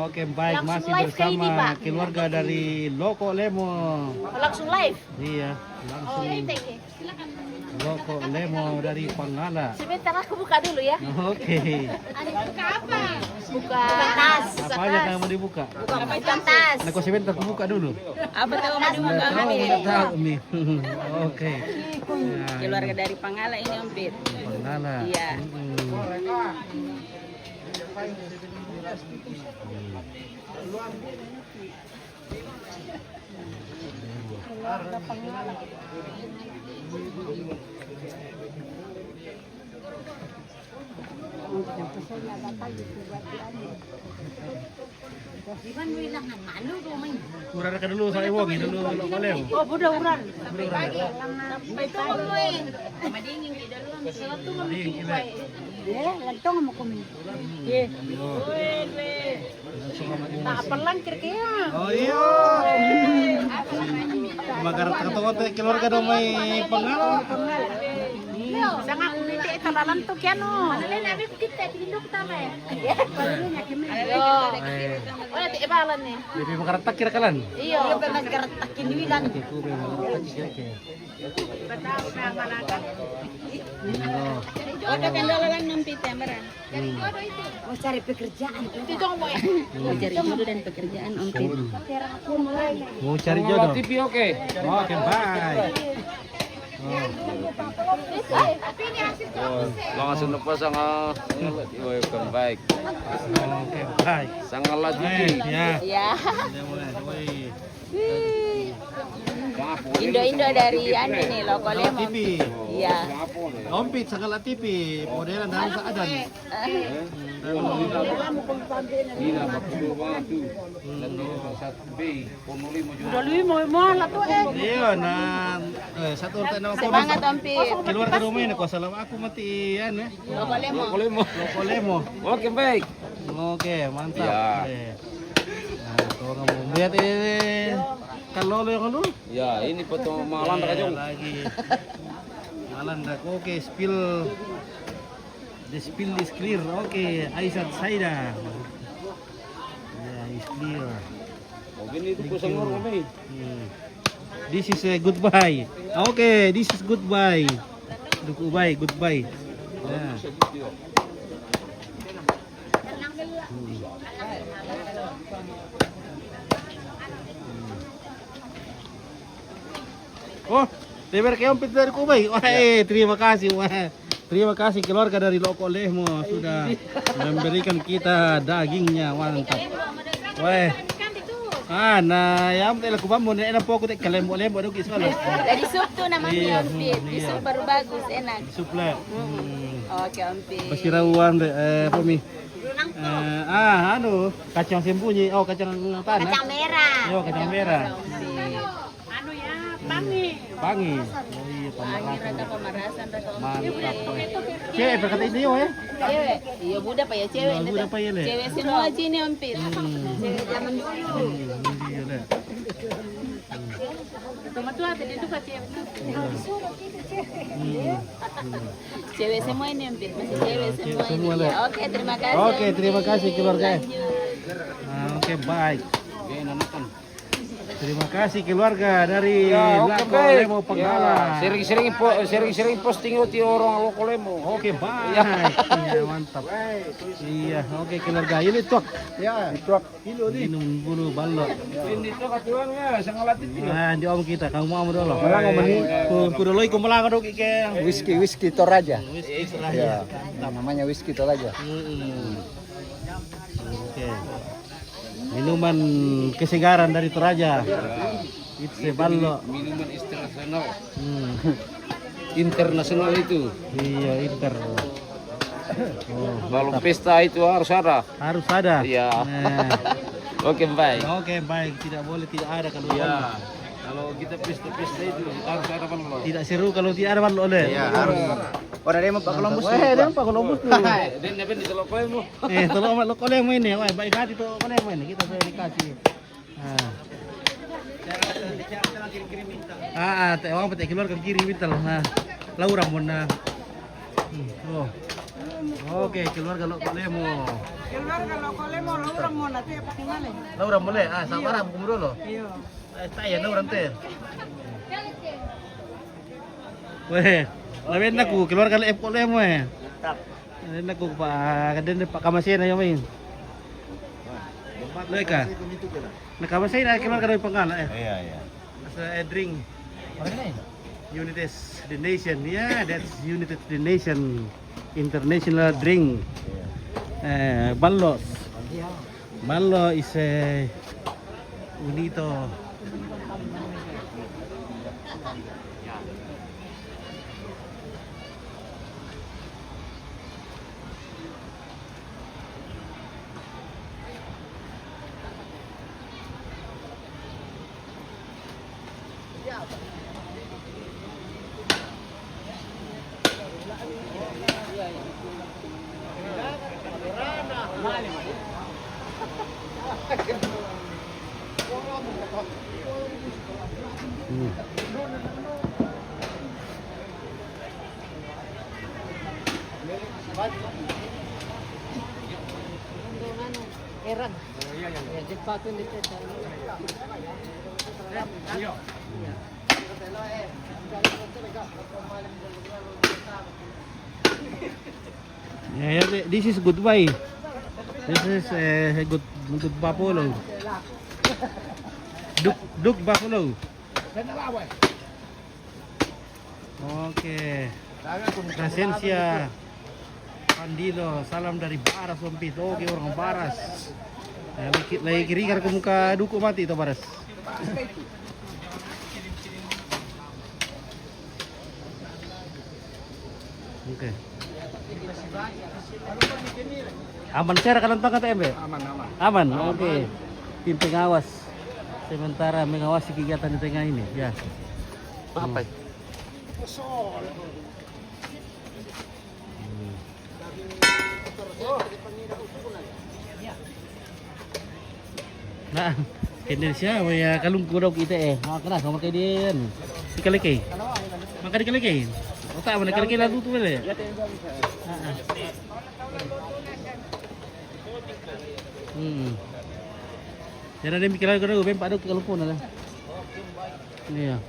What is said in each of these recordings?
Oke, baik. Langsung Masih live kayak ini, bersama Pak. keluarga dari Loko Lemo. Langsung live. Iya, Oh, langsung ini take. Silakan. Loko Lemo dari Panggala. Sebentar aku buka dulu ya. Oke. Buka apa? Buka tas. Apa aja yang mau dibuka? Buka tas. Nah, kau sebentar aku buka dulu. Apa tahu mau dibuka Nggak tahu, Mami? nggak tahu nih. Oke. Ya, Keluarga dari Panggala ini Om Pit. Panggala. Iya. Kurang dulu saya wong dulu Loko Lemo. Oh, budak uran. Itu ngomongin. Madingin di dalam. Lantong mo kami. Tak perlan kira-kira. Oh iya. Magarat katawa teh keluarga do may Panggala. Sangat ulit ito lalantok yan o. Alin namin kita tinindok tama eh. Oh, ti ibalan eh. Jadi magaratak kira kalan. Iyo. Iyo ba nagkaratak kiniwilan. Oke, ko be magaratak kira kira. Ada kendala lang ng Pit, Meran. Oh, cari pekerjaan. Dito mo eh. Mau cari jodoh dan pekerjaan Om Pit. Mau cari jodoh. TV oke. Oke, bye. Langsung lepas sangat kan baik. Oke, bye. Sangat lagi. Ya. Ya. Udah mulai. Indo-Indo dari anu nih Loko Lemo. TV. Iya. Ompit sangat TV. Modelan dalam seadan. Gila, 40 batu. Dan 1B, 45 juta. Udah lu mo lah to eh. Iya, nah, satu orang nama Semangat Om Pit. keluar ke rumah ini, kau salam aku mati ya, nih. Loko Lemo. Loko Lemo. Oke, baik. Oke, mantap. Ya. Oke. Nah, kau kamu lihat ini kalau lo yang dulu. Ya, ini foto malam Iya, Rajong. lagi. Malandra. Oke, spill. The spill is clear. Oke, Aisat Saida. Ya, is clear. Oh, ini itu pusing kami. This is a goodbye. Oke, this is goodbye. Goodbye. Ya. Oh, lebar kayak ompit dari Kubay. Wah, terima kasih. Wah, terima kasih keluarga dari Loko Lemo sudah memberikan kita dagingnya, mantap. Wah. Nah, ya ampun aku bambu enak pokok tek kalemo-lemo dong iswala. Dari sup tuh namanya Iya, Om Pit. Di iya. sup baru bagus, enak. Suple. Oke Om Pit. Pasti rawuan apa mi? Anu, kacang sembunyi. Oh, kacang tanah. Kacang merah. Yo, kacang merah. Anu ya, pangi. Pangi. Oh iya, Angin pamarasan. raka pemarasan raka Om Pit. Mantap. Cewek berkata ini yo ya. Cewek. Iya budak pa ya cewek. Iya, budak pa ya, Le. Cewek semua sini Om Pit. Cewek zaman dulu. Iya deh. Tomato ate dito ka cewek. Cewek semua ini Om Pit. Masih cewek semua ini. semua, Le. Ya, oke, terima kasih. Oke, Om terima Pit. kasih, keluarga. Lanjut. Oke, baik. Oke, nanakan. Terima kasih keluarga dari Ya, oke, Loko baik. Lemo Panggala. Ya, sering posting ti orang Loko Lemo. Oke, baik. Iya, mantap. Iya, oke keluarga. Ini tuak. Ya, itu Minum bulu balok. ini tuh katuan ya, sangat latih. Nah, di om kita, kamu mau dulu. Malang om ini. Kudu loy kumalang dong ike. Whisky Toraja. Whisky Ya, Toraja. namanya whisky Toraja. Oke. Minuman kesegaran dari Toraja. It's a balok. Minuman internasional. Hmm. Internasional itu. Iya, inter. Kalau pesta itu harus ada. Harus ada. Iya. Nah. Oke, baik. Oke, baik. Tidak boleh tidak ada kalau Ya, balok. kalau kita pesta itu harus ada balok. Tidak seru kalau tidak ada balok oleh. Ya, harus. Oh, dari Pak Columbus. Wah, dia Pak Columbus tuh. Dan apa di Loko Lemo? Tolong sama Loko Lemo ini. Wah, baik hati tuh Loko Lemo ini. Kita sudah dikasih. Teh orang petik keluar ke kiri minta lah. Laura mau nah. Oh. Oke, keluarga Loko Lemo. Keluarga Loko Lemo, Laura mo nanti apa gimana? Laura mulai, sabar buku dulu. Iya. Saya Laura nanti. Weh, lawan aku keluarga Loko Lemo eh. Lawan aku Pak Kamasin ayo main. Mereka. Nah Kamasin ay keluarga dari Pangala eh. Iya. As a drink. United the Nation, yeah, that's United the Nation international drink. Ballo. Ballo is a unito. Erang. Ya, jepatun dito. Yeah, this is goodbye. This is good buffalo. Duk buffalo. Oke. Presensia Pandilo, salam dari Baras Lompit. Oke, orang Baras. Lagi kiri ke muka duku mati itu Baras. Oke. Aman share kalian tangkap TMB? Aman. Oke. Tim pengawas sementara mengawasi kegiatan di tengah ini. Ya. Apa? Nah, Indonesia ya kalung kodok ite kena sama kayak dia. Dikali-kali. Maka dikali-kali. Otak mana kali-kali lalu tuh boleh. Jangan ada mikir lagi kalau gue padu kalau pun lah. Iya.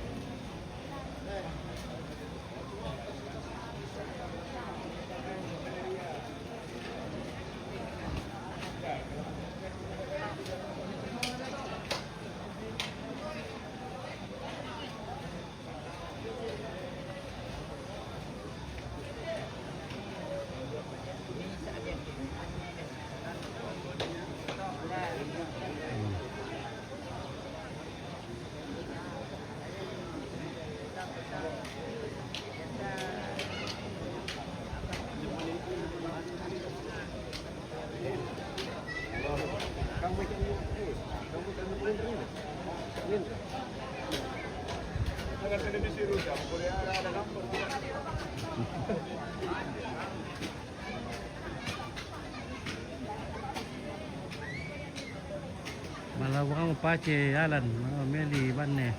Malawang pace Alan, Meli Banne.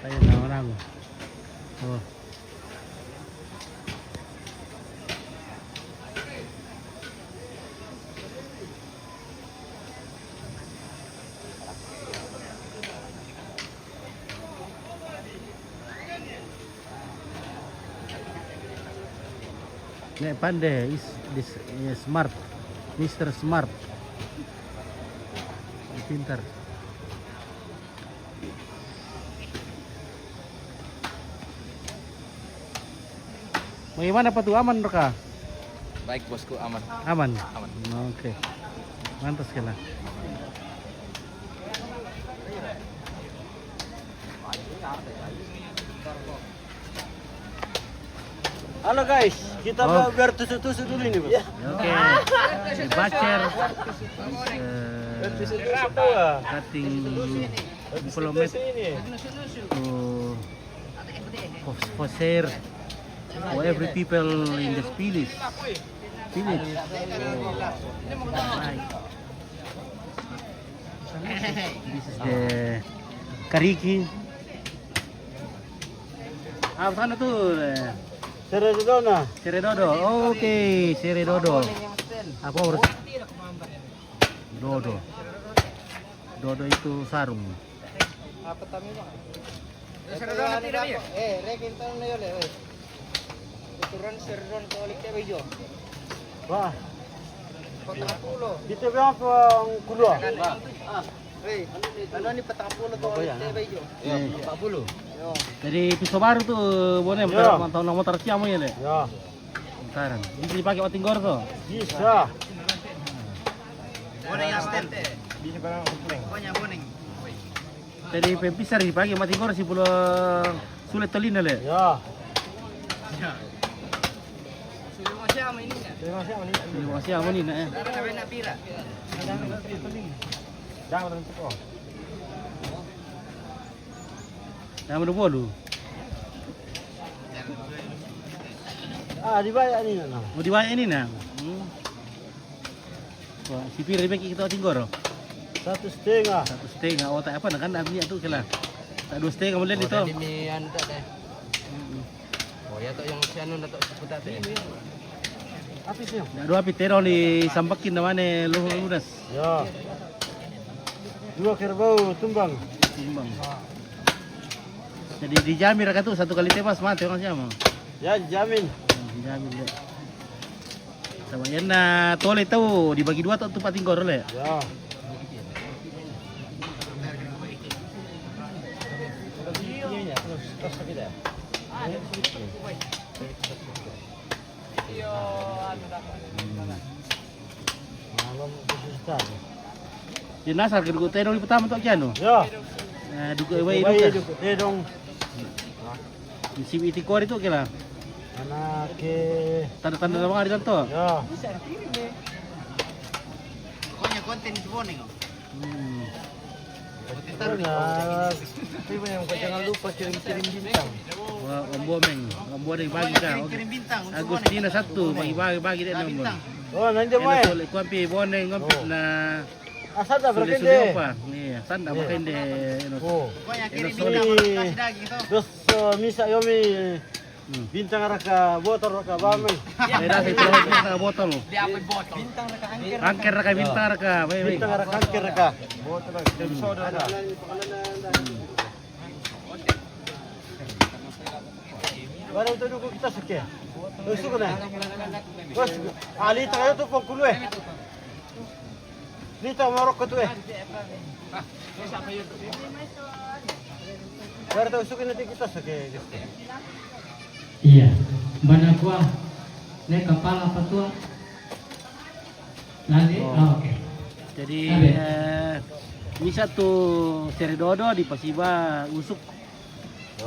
Tayo na orang. Oh. Nek pandai is this smart, Mr. Smart. Pintar. Bagaimana Pak tuh aman Reka? Baik bosku, aman. Aman. Aman. Oke. Mantap sekali. Halo guys, kita mau biar tusuk-tusuk dulu ini, Bos. Oke. Bacer. Cutting kilometer for share for every people in this village. Right. This is the kariki. Sana tuh. Seredona. Seredodo. Oke, Seredodo. Apa harus? Dodo. Dodo itu sarung. Seredona tidak ya? Rekin tahu na yun eh. Tuturan seredon ke olik kayak bejo. Wah. Dito ba ang kulo? Ano ni 40 to olik kayak bejo? Ya, 40. Jadi pisau baru tuh, boleh Ya. tahun motor siamo ya, Le? Ya. Sekarang. Bisa dipakai buat tinggor tuh. Bisa. Jadi pempisar dipakai buat tinggor sih pulau sulit telina, Le. Ya. Terima kasih amun ini, eh. Jangan untuk oh. Yang mana bolu? Ah, dibayar ni na. Mau dibayar ini nah. Wah, si Pir bagi kita tinggor. 1,5. 1,5. Oh, tak apa nak kan abni tu kela. Tak 2,5 boleh itu. Ini anda deh. Oh ya tuh yang si anu datuk seputar deh. Apa sih? Nak dua pitero ni sampakin namanya lunas. Ya. 2 kerbau tumbang. Timbang. Jadi dijamin raka tu satu kali tebas mati orang siapa? Ya, jamin. Dijamin le. Sama yan na tole tu dibagi dua tu tempat tinggor le. Ya. Malam susah. Yan nasar ke duku teno ni pertama tu kiano. Ya. Duku iwai Bayi duku. dong. Si iti kor itu kela. Anak ke. Tanda-tanda nama ada tu. Ya. Pokoknya konten semua nih. Tapi yang jangan lupa kirim-kirim bintang. Wah, Om Bomeng bagi kan. Kirim bintang untuk Agustina satu bagi dia nombor. Oh, nanti mai. Sulit kuampi boneng ngompit na Asal dah sulit berkende. apa? Nih, sanda makende. Oh. Pokoknya kirim Ini bintang untuk kasih daging itu. Terus misa yomi bintang raka botol raka bamai. Ada saya tahu kita botol. Bintang reka angker. Angker raka bintang raka. Baik. Bintang raka angker raka. Botol raka episode raka. Baru itu dulu kita sekian. Terus tu kena. Terus ali tengah tu pokul eh. Ni tak marok tu eh. Baru tu usuk nanti kita sekian. Iya, mana gua naik kapal apa tuh? Nanti, oke. Jadi Abe. ini satu Seredodo di Pasiba usuk.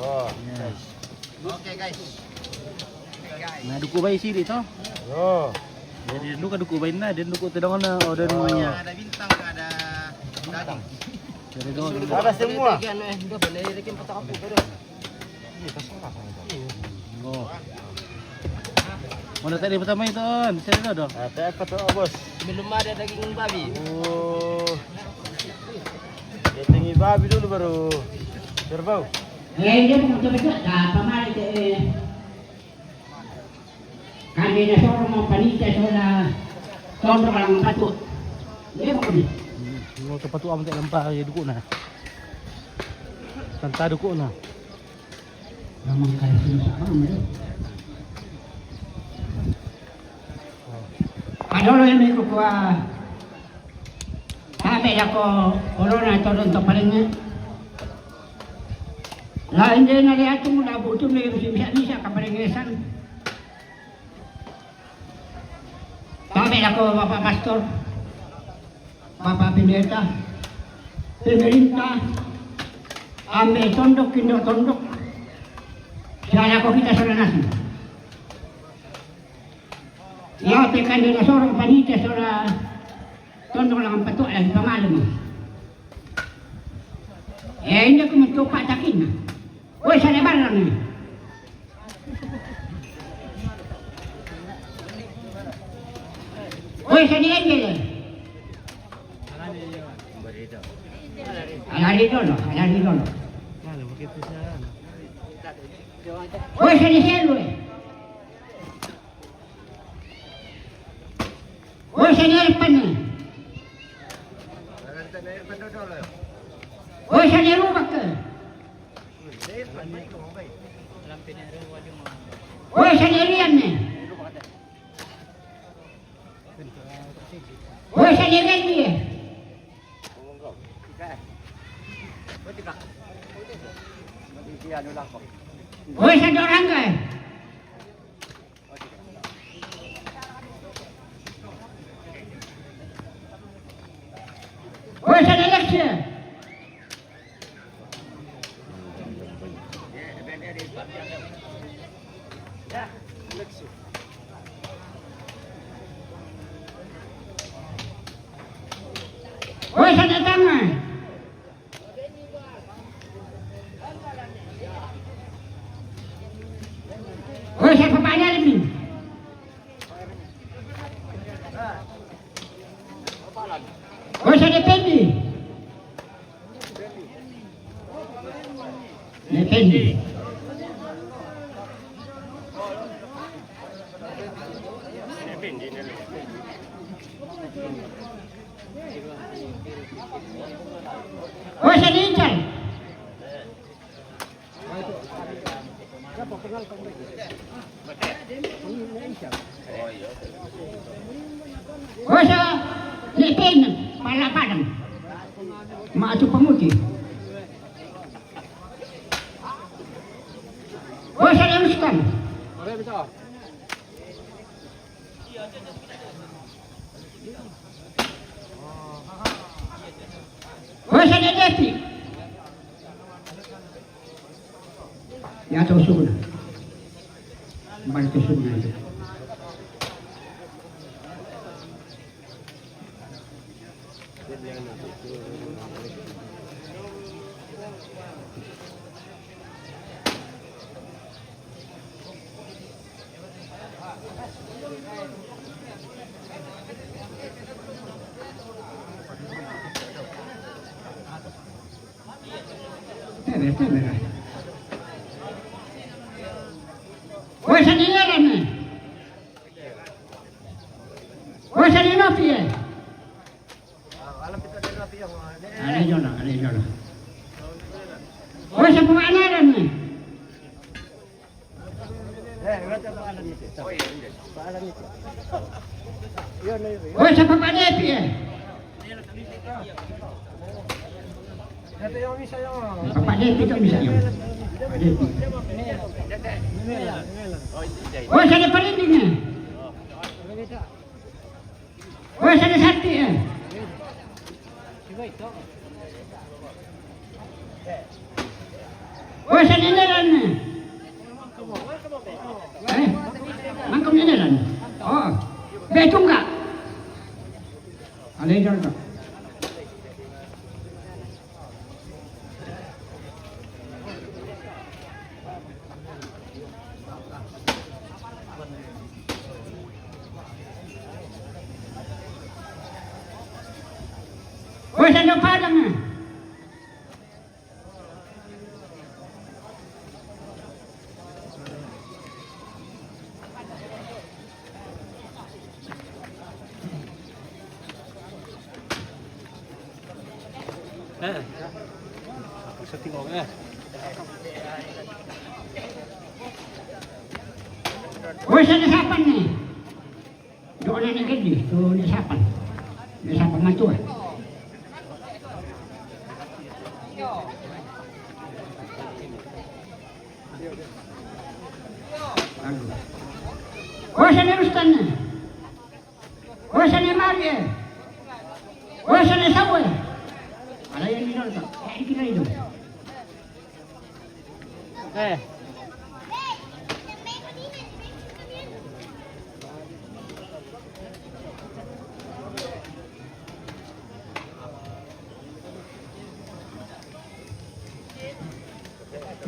Oh. Ya. Oke guys. Nah, duku bayi sini toh. Oh. Jadi duku bayi na, dan duku tedongan na order namanya. Ada bintang, ada daging. Seredodo. Ada semua. Udah boleh rekin petak apa dah. Oh. Mana tadi pertama itu on Seredodo. Ada apa tu bos? Belum ada daging babi. Oh. Ya tinggi babi dulu baru kerbau. Dia betul-betul dah pamali ke. Kami na soro mo panita sora tondo lang patut. Dia mo ni. Mau tempat tu amat lempar ya duku na. Tanta duku na. Ramang kaya sila sa mo. Adolo yang ko kuha. Sabi ako corona tolong to paling. Lain dia nari atu mula butuh ni bisa kaparengesan. Sabi ako Bapak Pastor, Bapak Pendeta, pemerintah, ambil tondok kindo tondok. Saya ko kita sudah nasi. Ya tekan dia sorong panita sudah tondok lang patok lagi pamalam. Hindi ko magtupatakin. Uy, sa lebar lang eh. Uy, sa nilegil eh. Alari dolo. Uy, sa niselo eh. Oh, sa nilpan na. Oh, sa nilubak ka. Oh, sa nilian na. Oh, sa nilian niya. Oh, sa dorang ka. Oh, sa nilaksa. Oh, sa natanga. Oh, sa papanalim. Oh, sa depende. Depende. Oh, sa ninjan. Oh, sa lipin. Palapadan. Maatu pemutih. Oh, sa luruskan. Oh, sa dedepi. Ya, tahu sudah. Balik ke sudah itu. Temer. Oh, sa nilaran na. Oh, sa ninapi eh. Ada jono. Oh, sa pemanaran na. Oh, sa papadepi eh. Papadepi itu bisa yun. Papadepi. Oh, sa deparinding eh. Oh, sa desakti eh. Oh, sa nilaran na. Mangkong nilaran. Oh, betung ka. Alay dyan ka. Oh, sa napadang na. Sa tingog eh. Oh, sa nasapan na. Doon na nagadi. So, nasapan. Nasapan man ito eh. Oh, sa nirustan na. Oh, sa nimari eh. Oh, sa nisawa eh. Alayan ni Lord. Kain kita itu.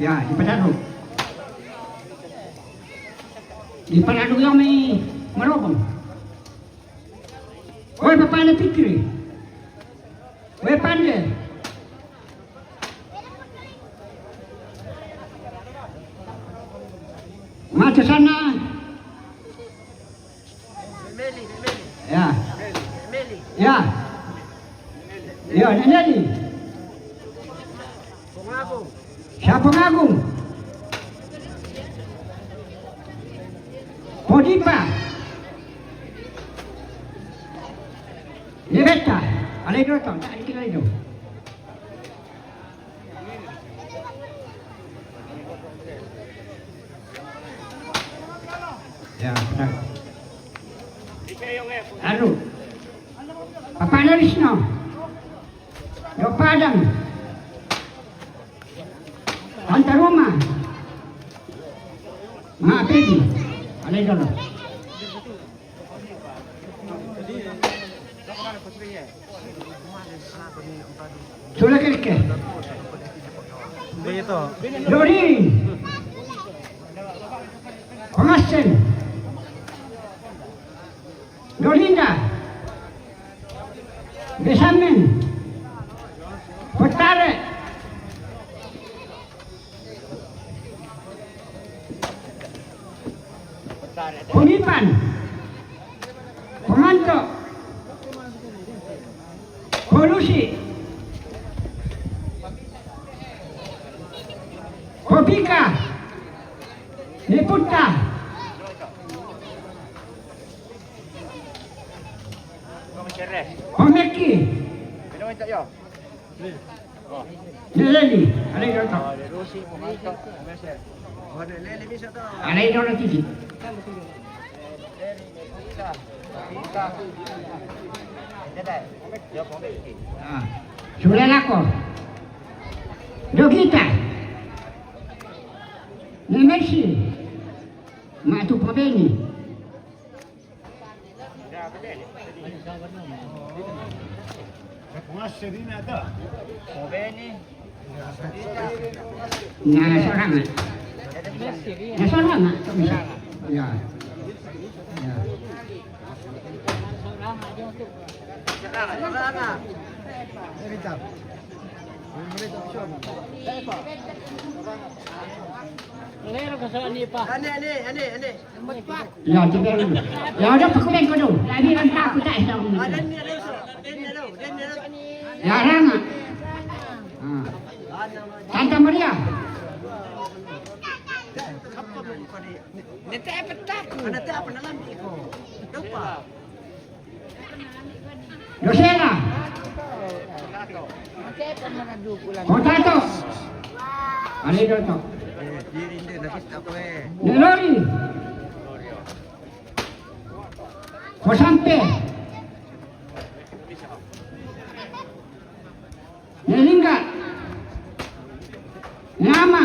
Ya, di Padado. Di Padado yang may marobong. Oh, paano pikiri? Oh, pande. Mata sana. Ya. Ya. Ya, Nelly. Siapa Agung? Podipa. Liberta. Alay dito, tak kita itu. Ya, benar. Lalu, Papa Narisno, Yo Padang, Tante Roma, Mak Peggy, alay dulu. Sudah kelike. Begitu. Dori, Pengasen, Dorinda, Besamen, Petare, Pemipan, Pemantok, Polusi, Kopika, Niputa, Pemeki, Neleli, alay dito. Alay dito tiki. Sudah lako. Dogita. Nemeshi. Matu pabeni. Nah, seorang. Nah, seorang. Ya. Ya. Ya, tiga dulu. Ya udah pakulen ko dulu. Lagi kan aku tak tahu. Ya, Rama. Tante Maria. Dosela. Potato. Alay dito. Nelori. Kosampe. Nelingga. Nama.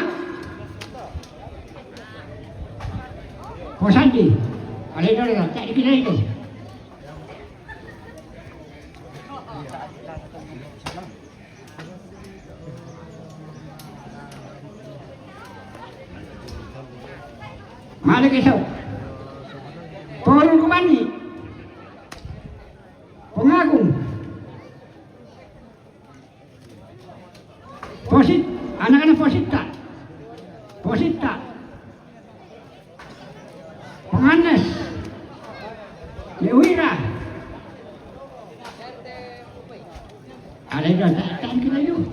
Kosandi. Alay dito. Tak dikira itu. Malik isaw. Porong kumani. Pengagum. Posit. Anak-anak posita. Posita. Penganes. Lewira. Ada yang tak kita yuk.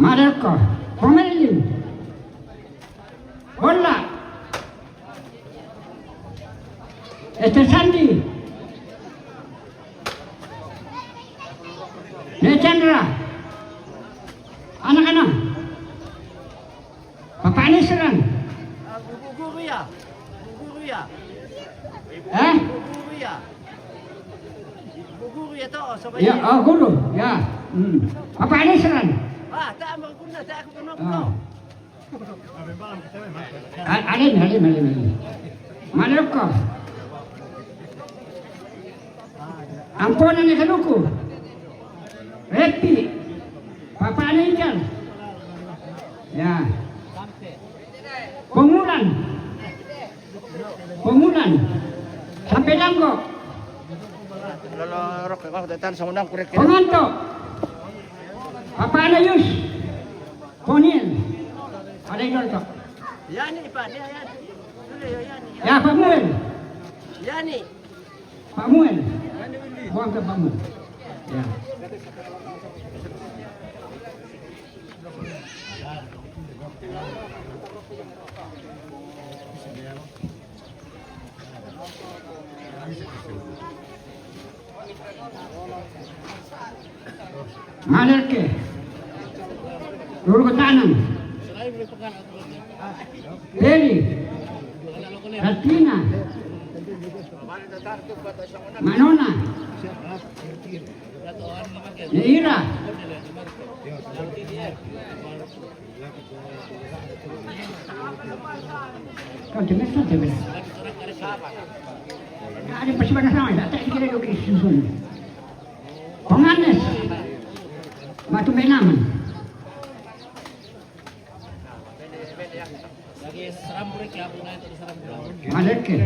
Maroko, Pomelin, Bola, Esther Sandi, Nechandra, anak-anak, Papa Aniseran, Guru ya. Guru ya toh sabay. Ya, oh guru, ya, Papa Aniseran. Tak mau guna, tak aku kena. Alin. Maroko. Ampunan ni kaluku. Repi. Papa Anikan. Ya. Pengulan. Sampai langgo. Lolo rok kalau datang sa unang kurek. Penganto. Papa Anayus. Ponil. Ada yang nonton. Yan ipa, yan. Ya, Ya, Pak Muel. Yani. Pak Muel. Buang ke Pak Muel. Ya. Ngalir ke. Dulu ke kanan. Beli. Ratina. Manona. Neira. Kau dengar saja benar. Ada persiapan sama, tak kira dulu susun. Penganes. Batu Benaman. Maleke.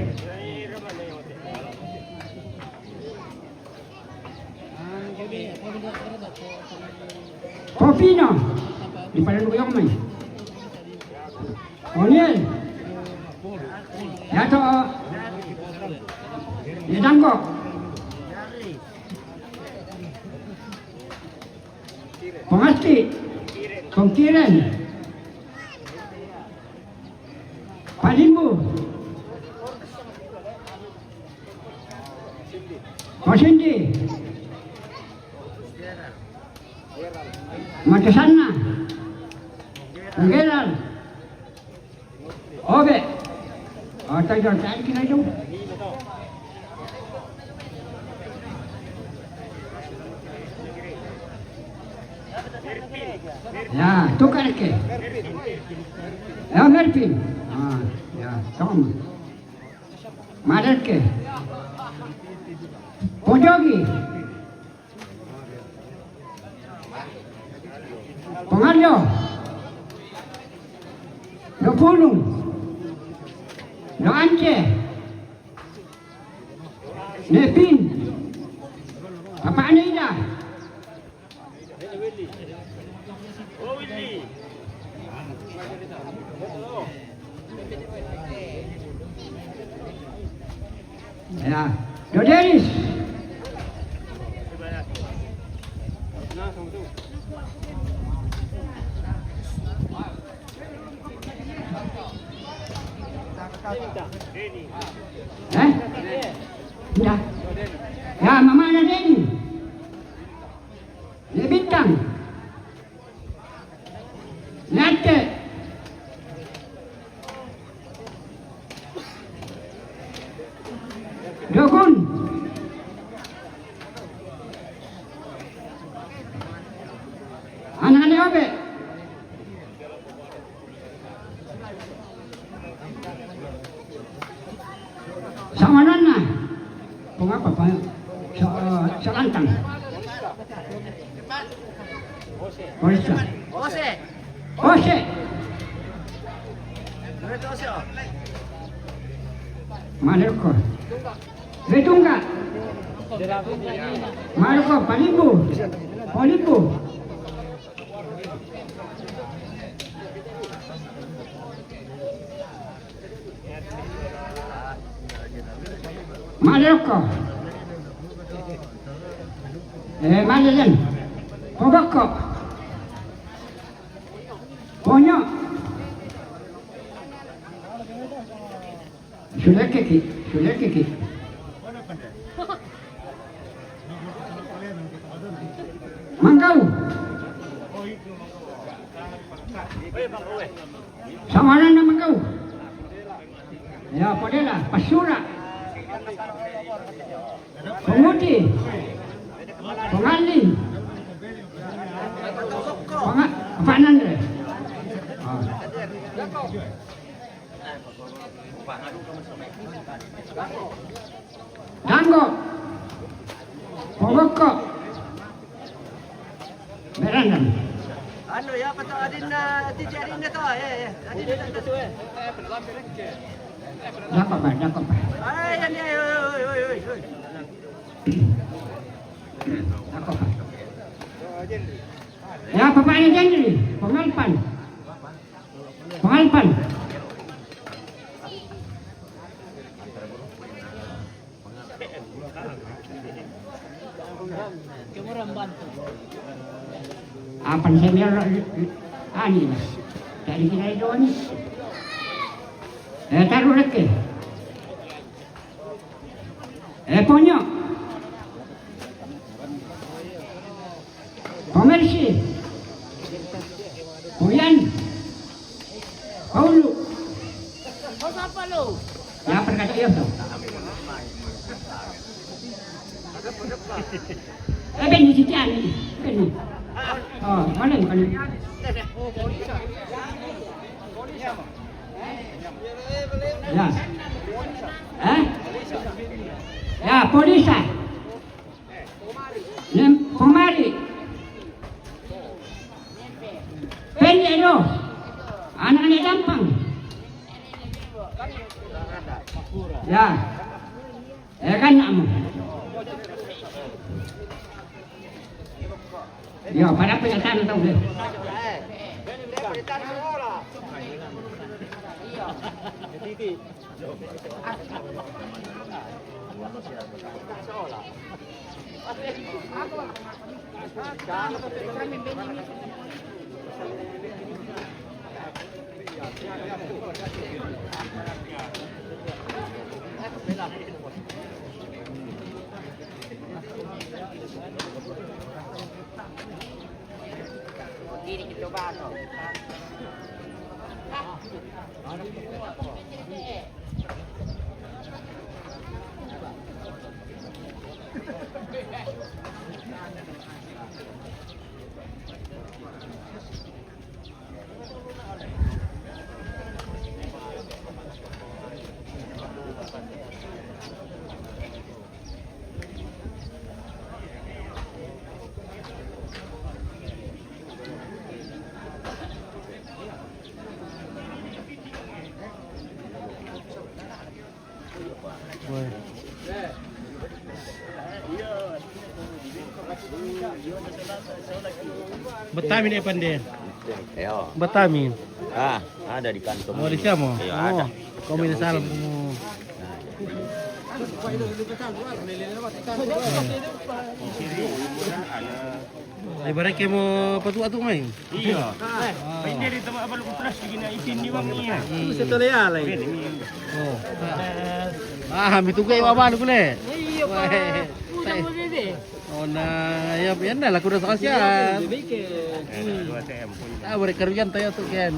Kopino. Di pada nunggu yang main. Oniel. Yato. Yedangko. Pengasti. Pengkiren. Palimbu. Pasindi. Matasana. Gerald. Obe. Tayo tayo kinayo. Ya, tukar ke. Ya, Merpin. Ya, sama. Maret ke. Pojogi. Pengaryo. Dopulung. No Anche. Nepin. Apa Anida? Ya, Doderis. Ya. Ya, Mama ada Denny. Dia bintang. Nate. Dogun. Anak-anak Obe. Sama Nana. Pengapa Pak? Selantang. Ose. Ose. Ose. Marco. Betungga. Marco Palimbu. Palimbu. Marco. Malian. Pogoko. Ponyo. Sudah keki. Mangkau. Sama na Mangkau. Ya, Podela, Pasura. Penguti. Pengalin. Panan deh. Dango. Pogoko. Berandan. Ano ya pato adin na teacher adin na to adin na to Dapat Pak. Ay yan oy. Dapat Pak. Ya, bapaknya Jendri, Pengalpan. Apan saya merah ani dari kita itu ni. Taruh lagi. Punya. Komersi. Kuyan. Paulu. Bos apa lo? Ya perkata dia tu. Beni sitian ni. Beni. Oh, mana ni? Ya. Ya, polisa. Pemari. Pendek tu. Anak-anak gampang. Ya. Kan nakmu. Ya, pada penyataan tahu deh. Betamin ya pandai. Ayo. Betamin. Ada di kantong. Oh di siapa mo? Iya, ada. Kau minta salam mo. Ibarat kayak mau patu-patu main. Iya. Pwede rin tama abalo kung trash gina isin ni wang niya. Bisa tuloy alay. Oh. Itu kayo abano ko le. Iya pa. Pusa mo dede. Oh na, yan na laku sa kasya. Balik karuyan tayo to ken.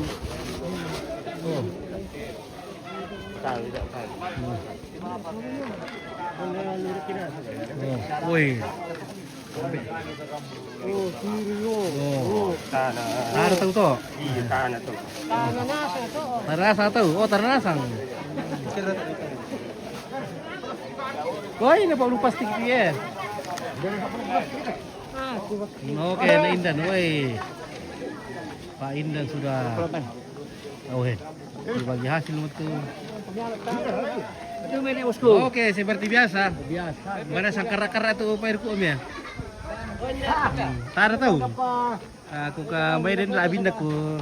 Oh. Woi. Oh, sirio. Oh, tanah tahu to? Iya, tanah to. Tarasa tahu. Oh, tarnasang. Koi na pa lupas tinggi. Oke, na Indan, woi. Pak Indan sudah. Oke. Dibagi hasil betul. Oke, seperti biasa. Mana sangkara-kara tuh Pak Irku Om ya? Tara tahu. Aku ke Medan labin aku.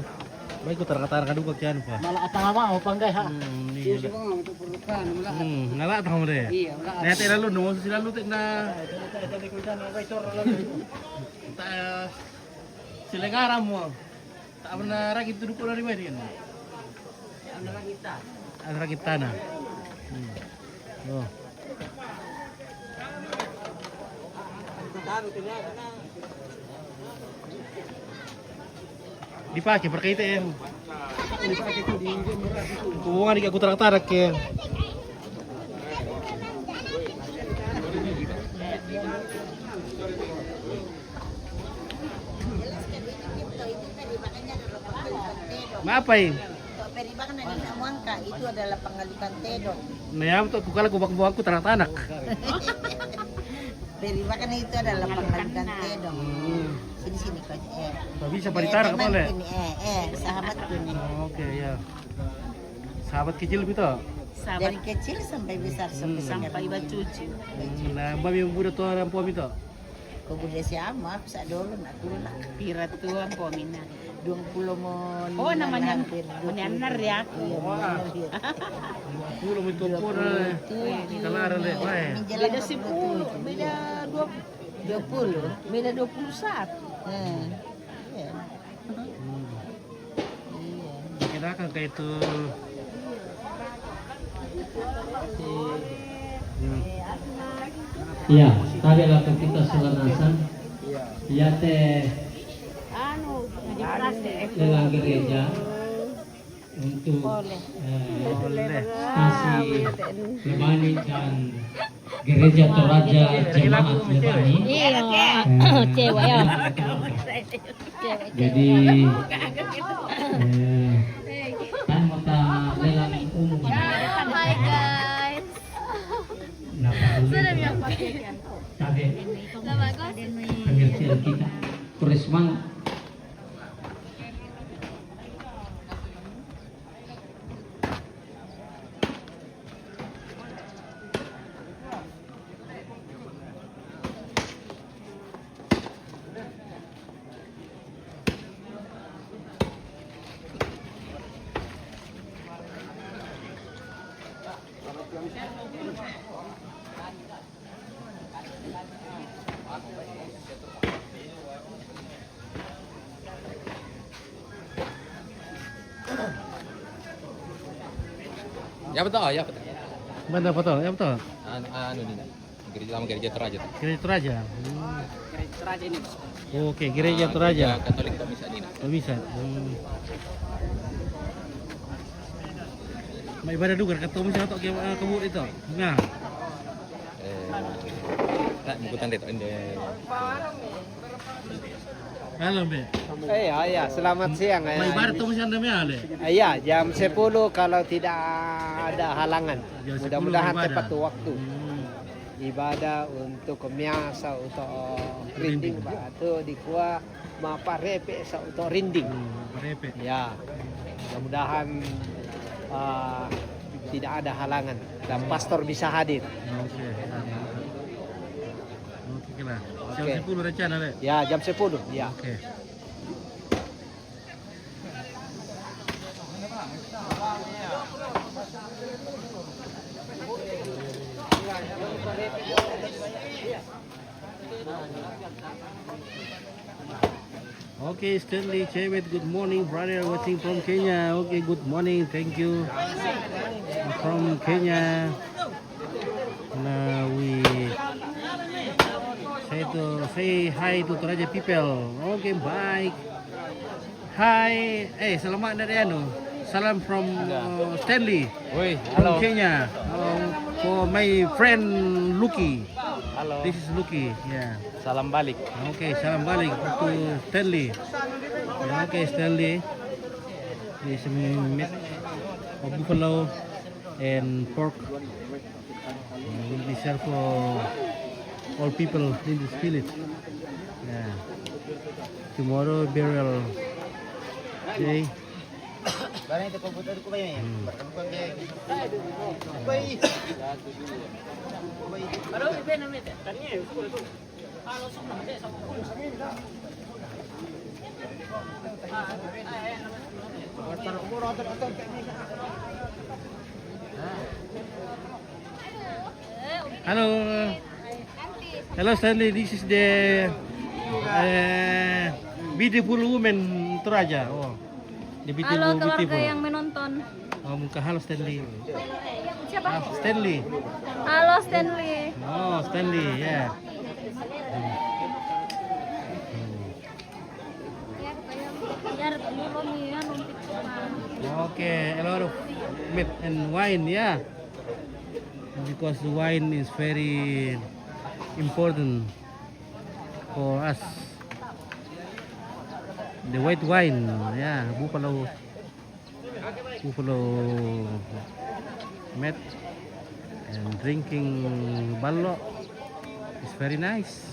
Baik ku tarka-tarka duga kian pa. Malah atama mau panggay ha. Nala tahu deh. Nanti lalu no sila lalu na. Sila ngaram mo. Tak pernah rakit duduk dari Medan. Ada rakit tanah. Oh. Dipakai perkaitan. Hubungan di aku tarak-tarak ke. Apa ini? Peribakan na ninamuangka, itu adalah pangalikan tedok. Nayam to kukala kubak-kubak ku tanak-tanak. Peribakan itu adalah pangalikan tedok. Sini kau. Bisa paritarak apa le? Sahabat ini. Oke ya. Sahabat kecil itu. Dari kecil sampai besar sampai Sampai bacucu. Nah, babi yang muda tuh orang pom itu. Kau boleh siapa? Bisa dulu nak gula. Pira tuang po mina. 20 mon. Oh, namanya hampir 20. menyanar ya. Iya, benar dia. Pulo mo ito po na. Kalaran le. Wah. Beda 10, beda 20. Beda 21. Iya. Iya. Kira kan kayak itu. Iya, tadi waktu kita selanasan, ya teh Anu, lelang gereja untuk kasih Lebani dan gereja Toraja Jemaat Lebani. iya, cewek ya. Jadi kan mata lelang umum. Hai guys. Cabe pengertian kita. Kurisman Ya betul, ya betul. Mana betul? Ya betul. Anu ini. Gereja Toraja. Gereja Toraja. Oke, gereja Toraja. Katolik kok bisa ini. Oh, bisa. May ibadah dugar ketemu siya to kebur itu. Nah, Bukan itu. halo be. Iya, selamat siang. May ibadah to siya ndami ale. Iya, jam 10 kalau tidak ada halangan. Jam 10 Mudah-mudahan ibadah. tepat waktu. Ibadah untuk kemiasa untuk rinding batu di kuah maparepe sa untuk rinding. Parepe. Ya, mudah-mudahan tidak ada halangan dan pastor bisa hadir. Oke. Oke lah. Jam Oke. 10 rencana le. Ya, jam 10. Ya. Oke. Okay, Stanley Chewet, good morning, brother. Watching from Kenya. Okay, good morning. Thank you. From Kenya. Now we say hi to Toraja people. Okay, bye. Hi. Selamat dari anu. Salam from Stanley Woi, from Kenya. For my friend Lucky. Halo. This is Lucky. Yeah. Salam balik. Okay, salam balik to Stanley. Yeah, okay, Stanley. This is meat of buffalo and pork. Will be served for all people in this village. Yeah. Tomorrow burial day. Barang itu komputer ko ba yun? Hello. Hello Stanley, this is the beautiful woman Toraja. Oh. The beautiful, Halo keluarga beautiful. yang menonton. Oh, muka halo Stanley. Siapa? Stanley. Halo Stanley. Oh, Stanley, yeah. Okay, a lot of meat and wine, yeah. Because the wine is very important for us. The white wine, yeah, buffalo meat and drinking ballo is very nice.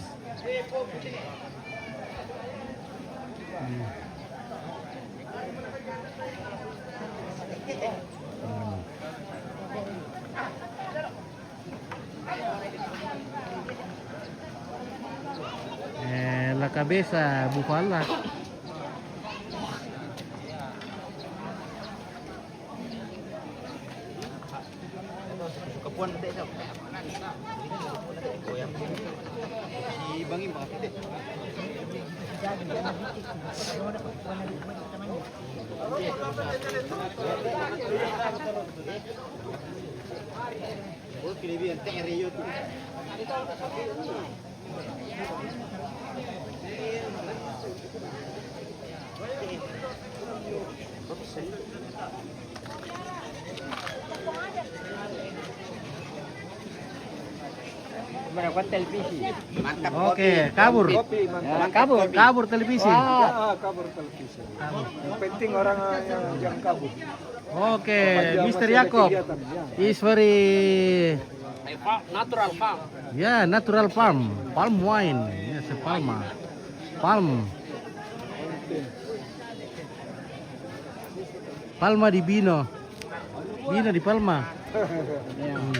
cabeza, bufala. Kapuan gede daw. Si Bangim bakit gede? Oh, kelebihan teh Rio tuh. Berapa televisi? Mantap. Oke, kabur. Kabur. Kabur televisi. Kabur televisi. Yang penting orang yang kabur. Oke, Mr. Yakob is very Natural farm. yeah, natural farm, palm wine. Yes, palma. Palm. Palma di Bino. Bino di Palma. Hmm.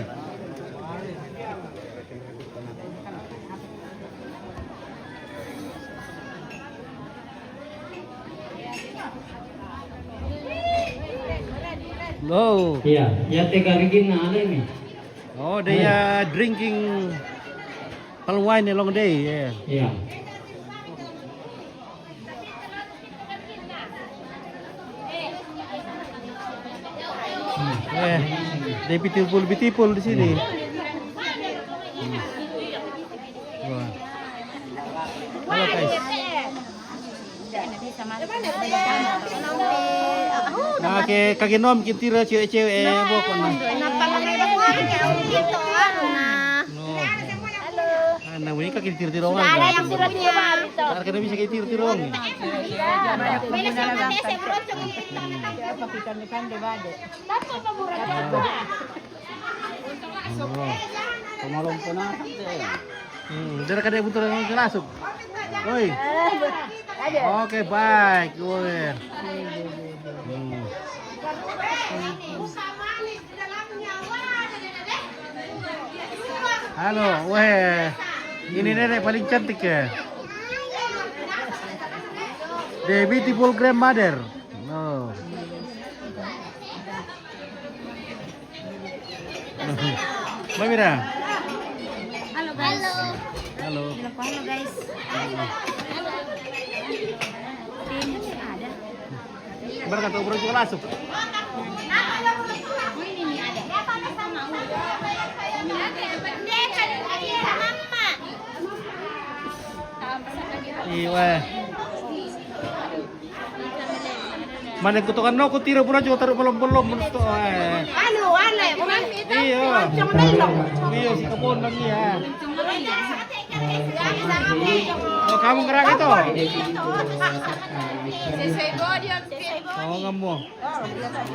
Low. Iya, ya teh garigin na ano ini. Oh, they are drinking palm wine along day. Yeah. Iya. They beautiful di sini. Wah. Halo guys. Nah, kaginom kitira cewek-cewek bokon na. Kenapa mengenai gitu No. Anak ini kaki tir-tirong. Ada yang suratnya. Karena kada bisa kayak tir-tirong. Pemalom po na. Dari kada butuh yang kelasuk. Oi. Oke, baik. Woi. Halo, weh. Ini nenek paling cantik ya. The beautiful grandmother. No. Mbak Mira. Halo guys. Halo. Halo guys. Ada. Berkata ubro juga langsung. Ini nih ada. Iya. Mana kutukan no kutira pura juga taruh belum menurut iya. Iya si kebun lagi ya. Oh kamu gerak itu? Oh kamu.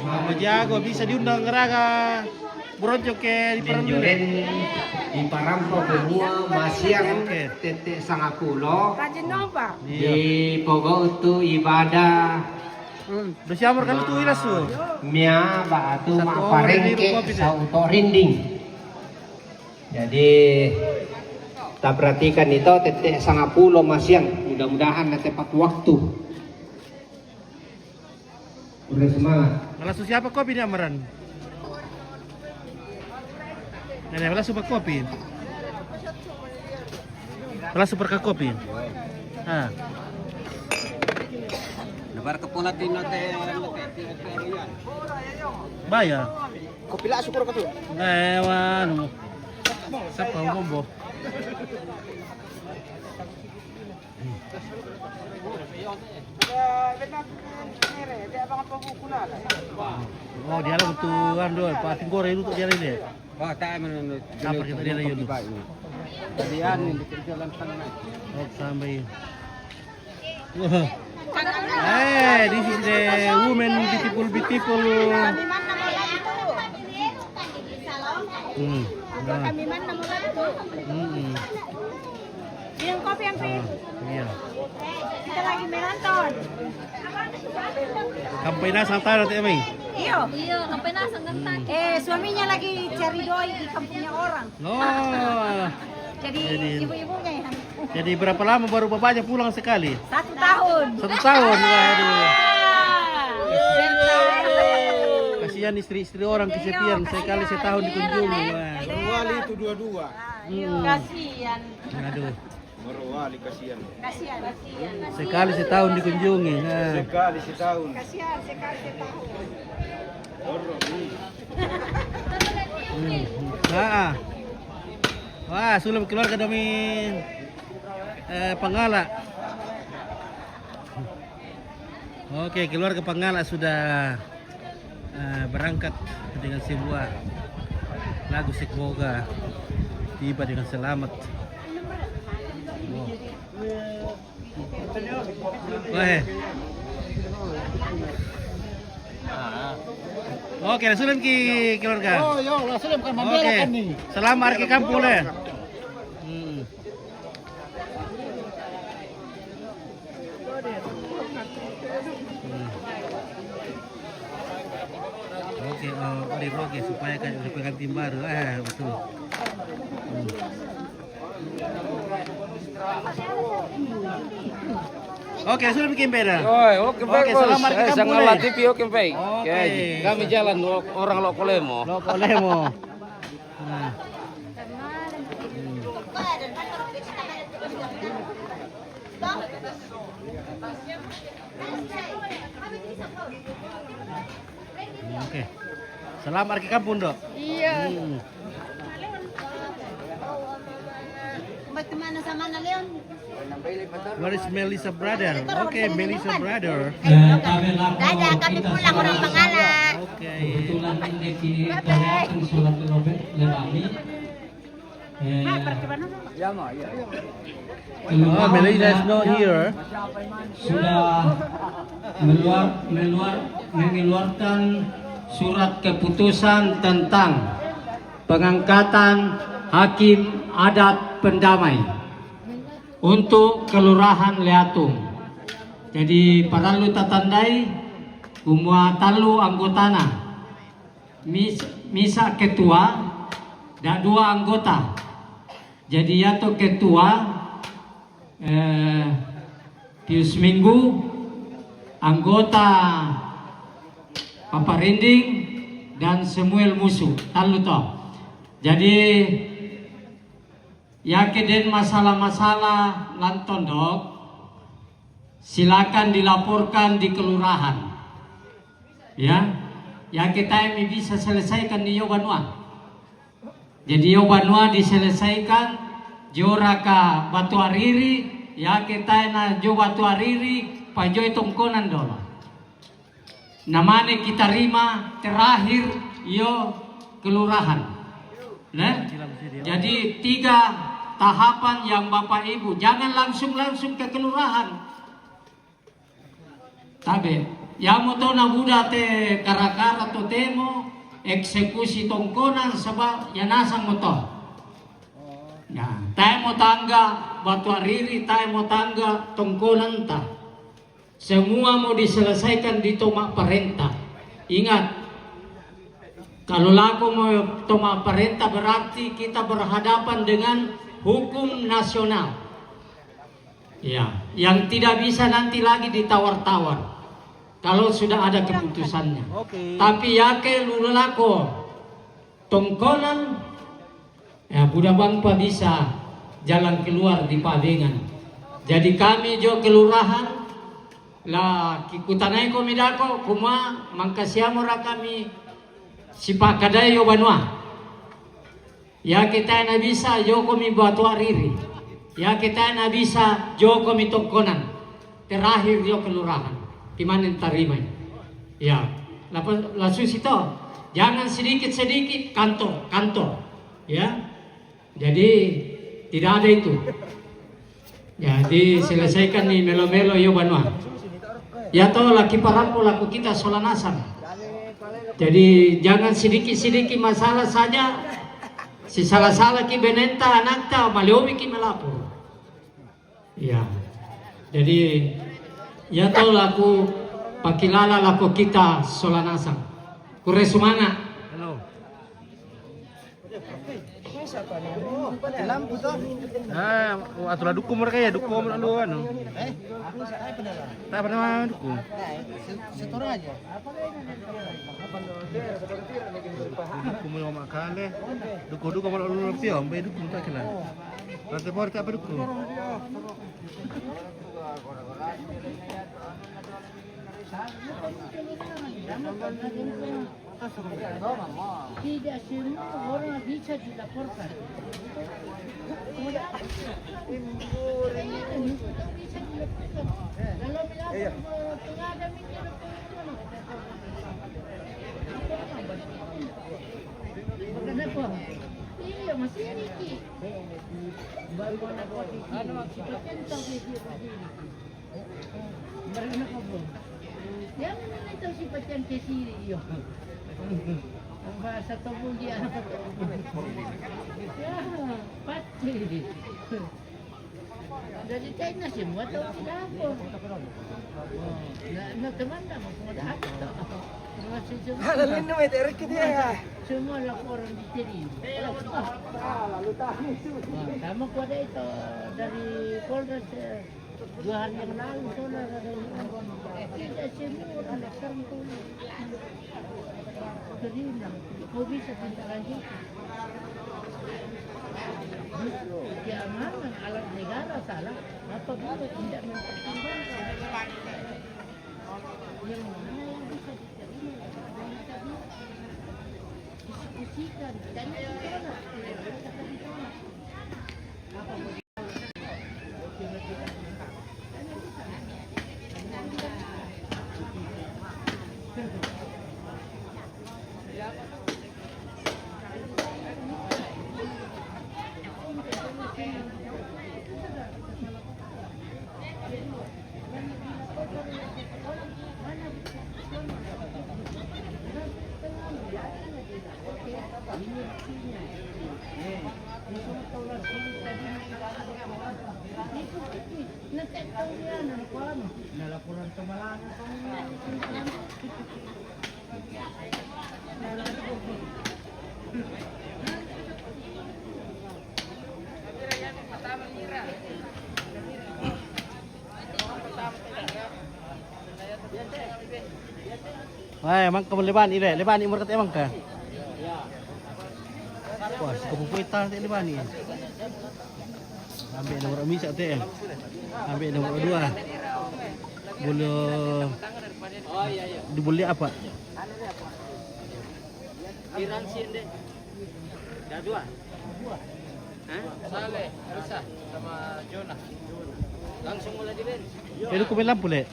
Kamu jago bisa diundang gerak Bronco ke di Penjuren di Parampo Benua Masiang Tete Sangapulo di Pogo itu ibadah udah siamur kan itu ilas tuh. Mia batu Satu mak orang parengke di sauto rinding. Jadi kita perhatikan itu Tete Sangapulo Masiang. Mudah-mudahan tepat waktu. Udah semangat. Malah siapa kopi ini amaran? Nenek malah super kopi. Malah super ke kopi. Ah. Lebar ke pola tino teh Bayar. kopi lah syukur ka tu. Ewan. Siapa ngombo? Oh, dia lah betulan doy. Pating goreng untuk dia ini. Wah, tak menurut. Apa kita dia lagi dulu? Kalian ini jalan sana. Oh, sampai. Wah. This is the woman beautiful. Kami mana mulai itu? Minum kopi yang pin. Iya. Kita lagi menonton. Kampay na sang tayo natin, May. Iyo. Iya, sampai nasang gantang. Suaminya lagi cari doi di kampungnya orang. No. Jadi ibu-ibunya ya. Jadi berapa lama baru bapaknya pulang sekali? 1 tahun. 1 tahun. Waduh. Kasihan istri-istri orang kesepian sekali setahun dikunjungi. Wah. Merwali itu dua-dua. Kasihan. Aduh. Merwali kasihan. Kasihan. Sekali setahun dikunjungi. Nah. Sekali setahun. Kasihan sekali setahun. Nah. Wah, sudah keluarga kami Pangala. Oke, keluarga Pangala sudah berangkat dengan sebuah lagu Sekboga tiba dengan selamat. Wah. Oke, sudah ki keluarga. Oh, yo, sudah bukan membela Oke, kan nih. salam Arki Kampung ya. Oke, oke supaya kayak pengantin baru, betul. Oke, sudah bikin beda. Oke, baik bos. selamat Arki Kampung. Sangat latih oke baik. Oke. Kami jalan orang Lokolemo. Lokolemo. Nah. Oke. Salam Arki Kampung, Dok. Iya. Bagaimana sama Leon? Where is Melissa brother? Oke, Melissa brother. Dadah, kami pulang orang Pangala. Oke. Kebetulan ini kelihatan surat Robert Lebami. Oh, Melissa is not here. Sudah mengeluarkan surat keputusan tentang pengangkatan hakim adat pendamai untuk Kelurahan Leatung. Jadi paralu tatandai umua talu anggotana misa ketua dan 2 anggota. Jadi yato ketua Pius Minggu, anggota Papa Rinding dan Samuel Musuh talu toh. Jadi ya keden masalah-masalah lantondok silakan dilaporkan di kelurahan. Ya kita ini bisa selesaikan di Yobanua. Jadi Yobanua diselesaikan joraka Batu Ariri, ya kita na jo Batu Ariri pajo tongkonan dolo. Namanya kita terima terakhir yo kelurahan. Nah, jadi 3 tahapan yang Bapak Ibu jangan langsung ke kelurahan. Tabe, yang mau tahu nabuda te karakara to temo eksekusi tongkonan sebab yang nasang motor. Nah, tayo mo tangga Batu Ariri, tayo mo tangga tongkonan ta. Semua mau diselesaikan di Tomak Parenta. Ingat, kalau laku mau Tomak Parenta berarti kita berhadapan dengan hukum nasional. Ya, yang tidak bisa nanti lagi ditawar-tawar. Kalau sudah ada keputusannya. Tapi yake lulako tongkonan, ya Buddha Bangpa bisa jalan keluar di Padengan. Jadi kami jo kelurahan lah kikutanay ko midako kuma mangkasiamo ra kami sipakaday yo banua. Ya kita na bisa yo kami Batu Ariri. Ya kita na bisa jo kami tongkonan. Terakhir yo kelurahan. Kimanin tarimay. Ya, lasus itu jangan sedikit-sedikit kantor. Ya. Jadi tidak ada itu. Jadi selesaikan nih melo-melo yo banua. Ya toh laki parampo laku kita solanasan. Jadi jangan sedikit-sedikit masalah saja. Si salah-salah ki benenta anakta maliomi ki melapor. Ya. Jadi ya toh laku pakilala laku kita solanasan. Kure sumana. Atulah dukung mereka ya, dukung mereka lu anu. Tak pernah dukung. Setorang aja. Dukung mau makan deh. Dukung kalau lu lebih om, bayi dukung tak kena. Nanti baru tak berdukung. Tidak semua orang bisa dilaporkan. Kalau pengadam ini kenapa? Iya masih ini. Baru nak posisi. Seperti tahu dia begini. Mereka nak apa? Yang mana tahu sifat yang kesiri dia. Bahasa tubuh dia apa? Ya, pasti. Dari China semua tahu kenapa. Nah, teman tak mau ada apa? Semua laporan diterima. Lalu tahu itu. Sama kuada itu dari Polres 2 hari yang lalu saudara tidak semua orang sekarang itu terima. Kau bisa tindak lanjut. Keamanan alat negara salah apabila tidak mempertimbangkan yang mana yang bisa diterima dan tidak diskusikan dan ditolak. Laporan kemalangan Wah, emang kamu leban ini, leban umur kata emang kah? Wah, sekepupuitan tak leban ni. Ambil nomor umi satu ya. Ambil nomor 2. Boleh dibeli apa? Iransin deh. Dah 2. Saleh, Elsa sama Jonah. Langsung mulai diben. Itu kumen lampu le.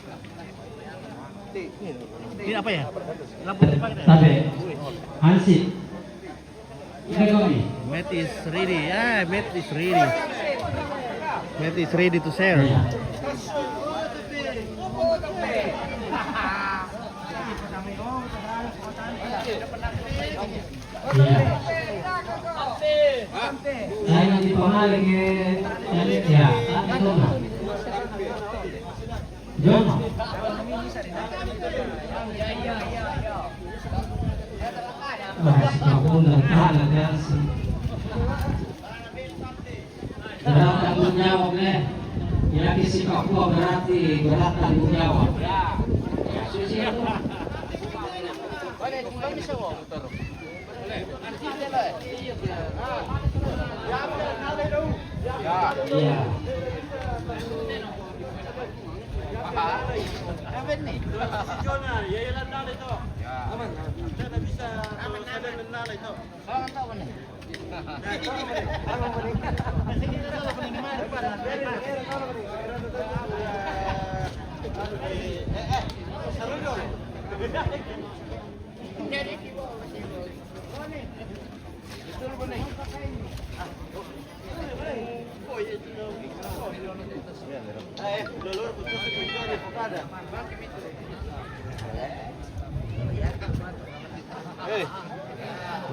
Ini apa ya? Lampu dipakai. Tabe. Hansi. Ini kami. Mat is ready. Mat is ready. Mat is ready to sell. Saya nanti pengali ke ya, itu nah. Jono. Kamu nentang ada sih. Berat tanggung jawab deh. Ya kisi Papua berarti berat tanggung jawab. Ya susi itu. Iya.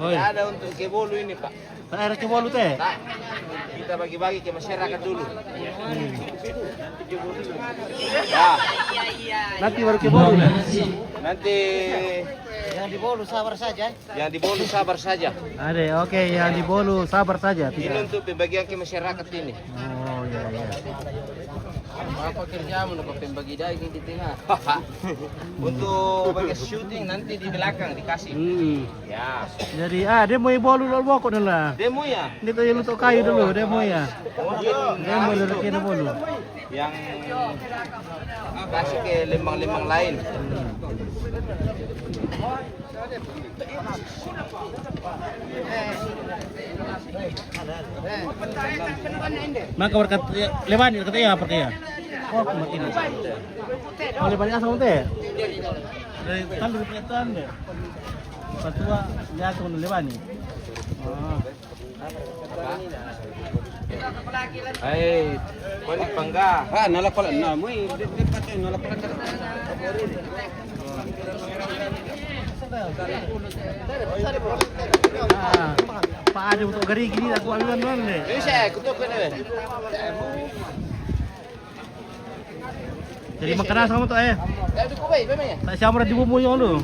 Oi. Ada untuk kebolu ini Pak. Tak ada kebolu teh. Tak. Kita bagi-bagi ke masyarakat dulu. Ya. Nanti baru kebolu le. Nanti Yang di Bolu sabar saja. Yang di Bolu sabar saja. Ada, oke, yang di Bolu sabar saja. Ini Tidak. untuk pembagian ke masyarakat ini. Oh ya ya. Apa kerjamu nak pembagi daging di tengah? Untuk bagian syuting nanti di belakang dikasih. Ya. Jadi demo Bolu dulu mau kok lah. Demo ya? Ini tuh yang untuk kayu dulu demo ya. Demo dulu kena Bolu. Yang kasih ke lembang-lembang lain. Maka berkat lewan kata ya apa ya? Oh, makin. Oh, lewan asal teh. Dari tanda pernyataan deh. Patua ya tuh lewan ni. Oh. Hai, balik pangga. Nalak pala na mo eh. Nalak pala. Pak ada untuk gari gini aku aluan doang deh. Ini saya kutuk kan eh. Jadi makanan sama tu Ya udah kau baik memangnya. tak siamra di bumbu yang lu.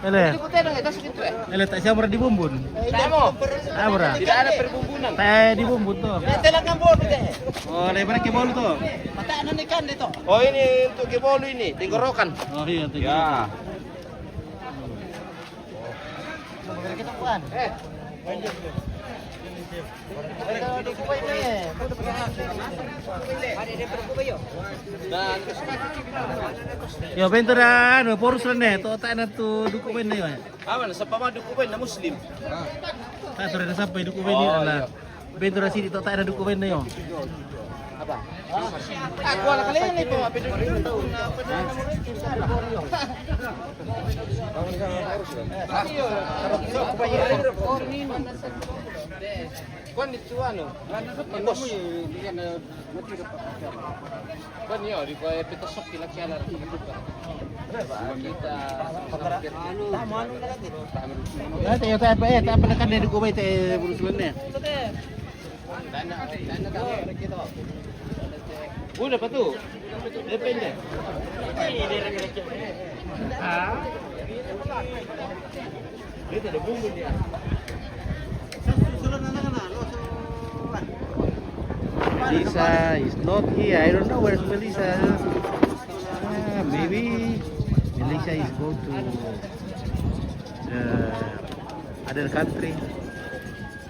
Ele, Ini kau tengok itu segitu eh. ele tak siamra di bumbu. Tak mau. Abra. Tidak ada perbumbunan. Tak di bumbu tu. Telakan bolu deh. Oh, lebar ke bolu tu. Mata anak ikan deh toh. Oh ini untuk ke bolu ini, tenggorokan. Oh iya, tu. Ya. Kita puan. Dan Yo bentar dah, porus rene, tu tak ada tu dokumen ni. apa nak siapa mah dokumen na Muslim. Tak sudah ada sampai dokumen ni lah. Bentar sini tu tak ada dokumen ni yo. Apa? Aku anak kalian ni pa peduli tahu. Kuan itu anu. Bos. Kuan yo di kau petosok kila kila kita. Ah, tak apa tak apa kan ada dokumen te porus rene. Udah apa tu? Depende. Itu ada bumbu dia. Melissa is not here. I don't know where's Melissa. Maybe Melissa is go to the other country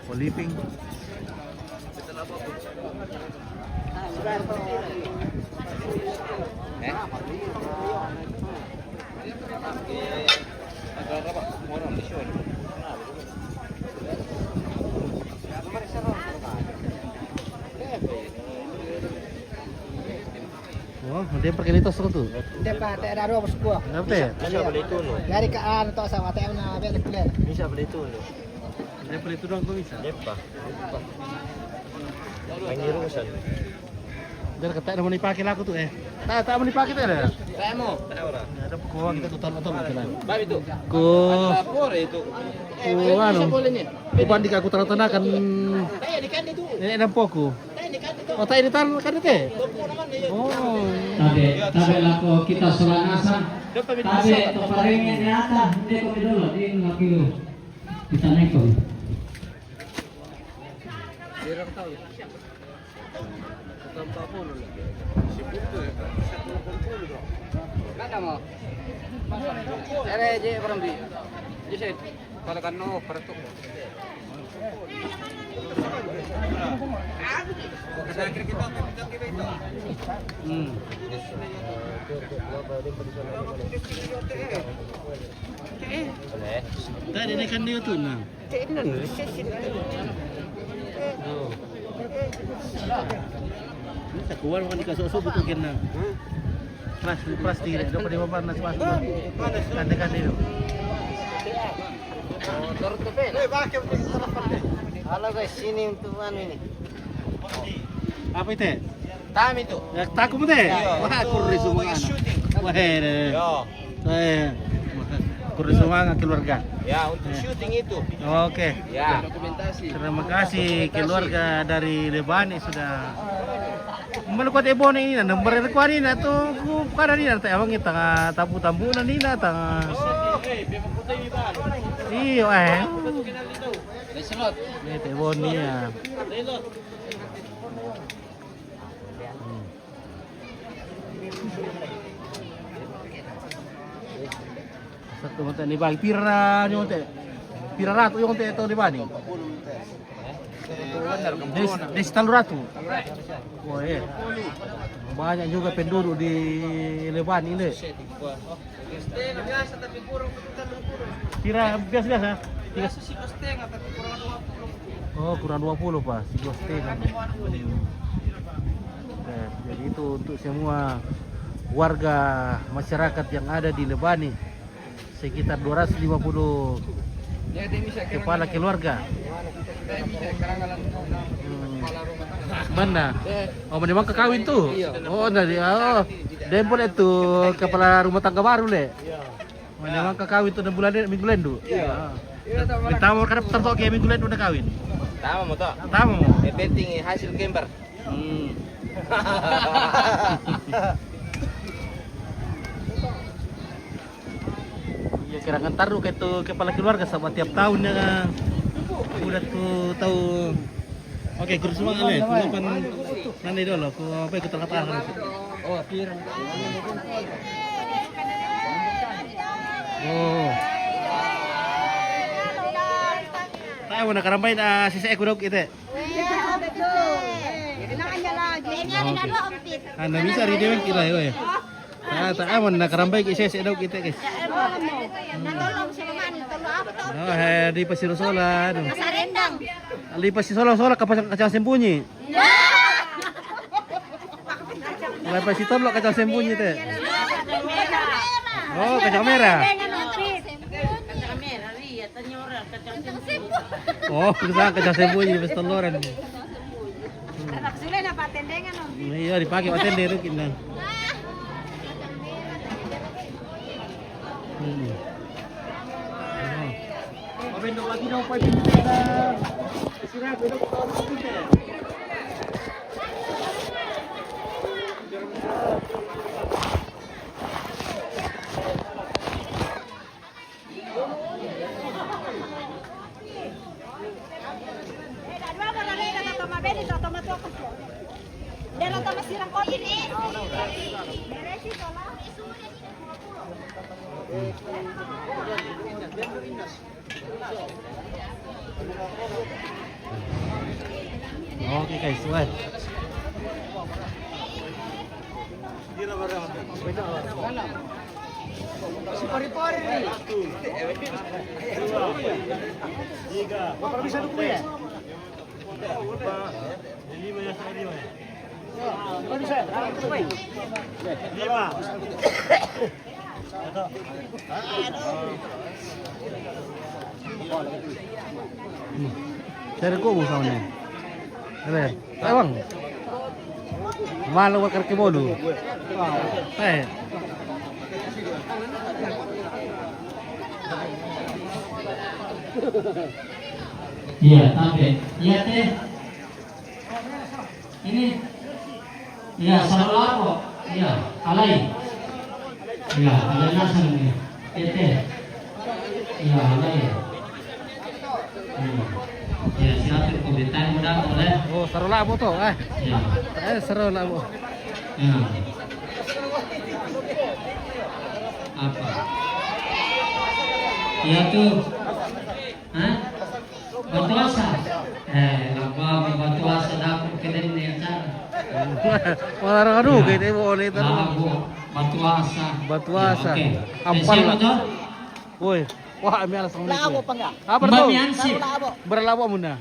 for living. Agak apa? Orang di sini. Oh, dia pakai litos tu. Dia pa tak ada apa sebuah. Kenapa ya? Bisa beli itu loh. Dari ke atau sama tak na biar kuliah. Bisa beli itu loh. Dia pakai itu doang tu bisa. Depa. Pengirusan. Dia kata nak dipakai laku tu tak mau dipakai tu ada. Saya mau. Saya orang. Ada kuang kita tutan atau jalan. Babi itu. Ku Ada pore itu. ku anu. boleh ni. Ku bandi aku tanda-tandakan Saya di kan itu. nenek dan poku. Saya di kan itu. Oh, tak ini tan kan itu. Oh. Tabe lako kita suranasa. Dapat minum Tabe soda. to parengen ni ata. Hindi ko dulu di laki lu. Kita neko. Dirang tahu. Tambah puluh lah. Kada mo. Ere je berhenti. Jadi kalau kan no pertuk. Tak ada ikan dia tu nah. Oh. Ini tak kuat makan ikan susu betul kena. Plastik dia dapat dibawa nasi masuk. Kan dia. Halo guys, sini untuk anu ini. Apa itu? Tam itu. Ya takut mu teh? Wah, kurri semua. Wah, Ya. kurri semua keluarga. Ya untuk syuting itu. Oke. Ya. Terima kasih keluarga dari Lebani sudah Malukot ibon ini na number ko ani na to kada ni na tayo ang tanga tapu-tapu na ni na tanga. Iyo Leselot. Ito ibon niya. Satu mata ni bang pira ni onte. Pira ratu yung onte ito di ba ni? Des ratu. Oh iya. Banyak juga penduduk di Leban ini. Pira biasa-biasa. Oh kurang 20 pak, si setengah. Jadi itu untuk semua warga masyarakat yang ada di Lebani, sekitar 250 kepala keluarga. Mana? Oh memang kekawin tuh. Oh dari dempol itu kepala rumah tangga baru le. Memang kekawin tuh bulan minggu lalu. Ditawar karena tertok kayak minggu lalu udah kawin. Tama mo to. Tama mo. Betting hasil gambar. Ya kira-kira taruh ke itu kepala keluarga sama tiap tahunnya udah tuh tahu. Oke, kurus semua ale. Tulapan nanti dulu. Ku apa ikut tengah-tengah. Oh, pirang. Oh. Tahu nak karambain sisa ekudok itu. Iya, betul. Kenangannya lagi. Ini ada dua ompit. Anda bisa ri dewe kira ya. Tak aman nak karambai sisa ekudok itu guys. Natolong sa mga tolong apa to? Oh, di Pasir Sola. Sarendang. Di Pasir Sola kacang sembunyi. Lepas itu lo kacang sembunyi teh. Oh, kacang merah. Oh, kacang sembunyi pas teloran. Anak sila na patendengan no. Iya, dipakai patende itu kita. Mabendo lagi dong pa dito. Sira bendo ko dito. Oke guys, wah. Si pari-pari nih. Bapak bisa dulu ya? Lima ya, lima ya. Bisa, lima. Cari kok bu sama nih. Ada, bang. Malu bakar ke bolu. Iya, tapi iya teh. Ini, iya sarolako, iya alai, iya alai nasan ini, teh, iya alai. Ya silakan komentar mudah boleh. Oh, sarola mo to, eh. Ya. Sarola mo. Ya. Apa? Ya tuh. Hah? Batu asa. Apa batu asa dapur keden ni acara. Orang anu gitu boleh itu. Batu asa. Batu asa. Ampal lah. Woi. Wah, ami alas ng Labo pa nga. Apa Mbak tuh? Miansi. Berlabo muna.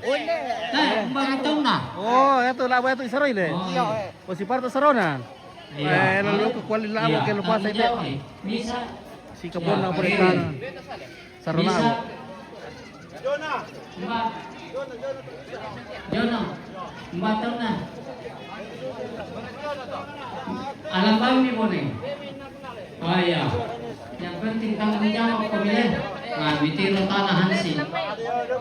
Mbak tahu na. Oh, itu labo itu isaro ile. Iya. Oh, si Parto sarona. Lalu ke kuali labo ke lupa sa ite. Bisa. Si kapon na perentan. Sarona. Bisa. Mbak. Jono. Mbak tahu na. Alam ba ni Boneng? Oh iya. Yang penting tanggung jawab pemilihan. Nah, mitiro tanah Hansi.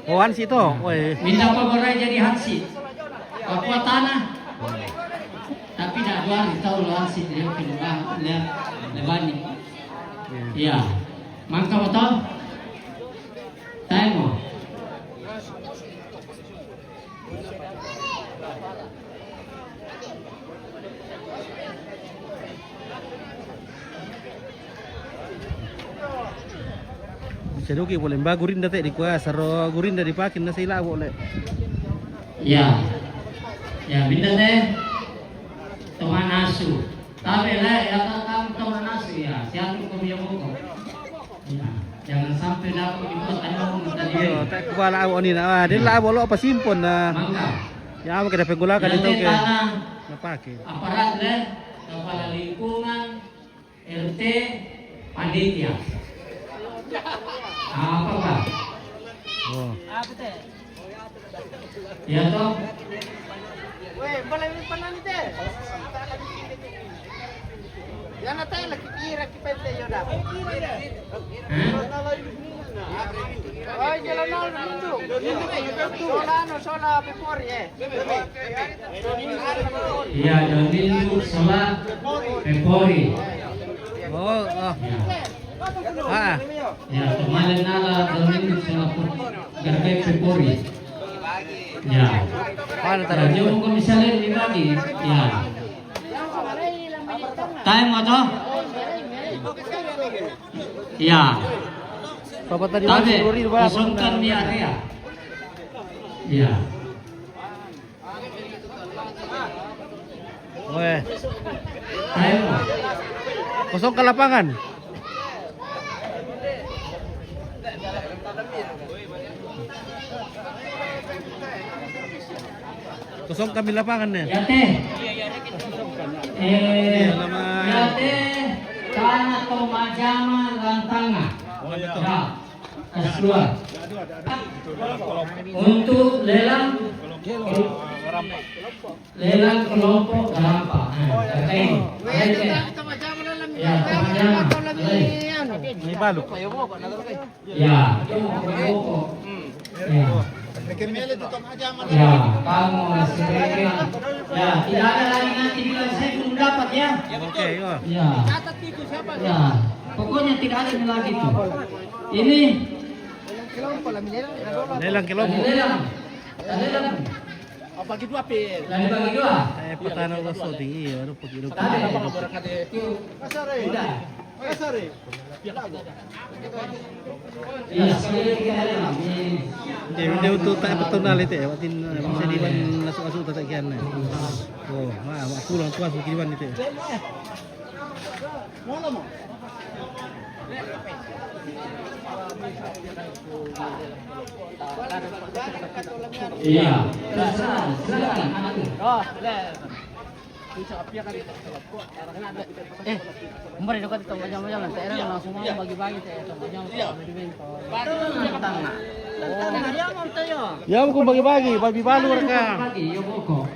Oh, Hansi to. Woi. Minta pegawai jadi Hansi. Papua tanah. Tak tapi dah 2 hari tahu lah si dia keluar lebani. Ya. Mangka betul? Tengok. Bisa doki boleh mbak gurinda teh di kuah saro gurinda dipakin nasi lah boleh. Ya. Ya, benda teh toman nasu. Tapi lah ya kamu toman nasu ya. Siapa kau yang mau? Ya. Jangan sampai dapat ikut anu tadi. Iya, tak kepala awak ni nak. Dia lah boleh apa simpon nah. Mangga. Ya apa kita penggulakan itu ke? Tanah Napake. aparat deh, kepala lingkungan, RT, panitia. Apa Pak? Oh. Ya toh? Weh, boleh panan ni teh. Yan na tayo nakikira kipente yo da. Ay, jalan nol mundo. Sola before ye. Iya, Domingo Sola Pepori. Oh, oh. Ah. Ya, kemarin nala Domingo Sola Garbe Pepori. Ya. Mana Ya, taruh? jom kau misalnya dibagi. Ya. Time atau? Ya. Papa tadi Tapi masuk lori berapa? kosongkan di area. Ya. Weh, Time. kosongkan lapangan. Kosong kami lapangannya. Ya teh. nama. Ya teh. Tanah Tomajama Lantanga. Ya. Keluar. Untuk lelang kelompok Garampa. Ya, Tomajama. May balok. Ya, kelompok. Ya. Ya, kamu masih pengen. Ya, tidak ada lagi nanti bilang saya belum dapat ya. Oke, yo. Ya. Ya, pokoknya tidak ada lagi itu. Ini Lelang kelompok. lelang. Lelang. Bagi dua pil. Lagi bagi 2. Eh, petana rosso tinggi, aduh pergi dulu. Sudah. Iya, sekali lagi lelang. Dia untuk tak personal itu ya, watin bisa diwan masuk-masuk tak kian. Oh, mak pulang tuas diwan itu. Iya. Silakan anakku. Oh, le. Kemarin dekat itu macam-macam lah. Daerah langsung mau bagi-bagi teh. Macam-macam bagi-bagi. Dia mau tayo. Ya, aku bagi-bagi, bagi balur ka. Bagi, yo boko.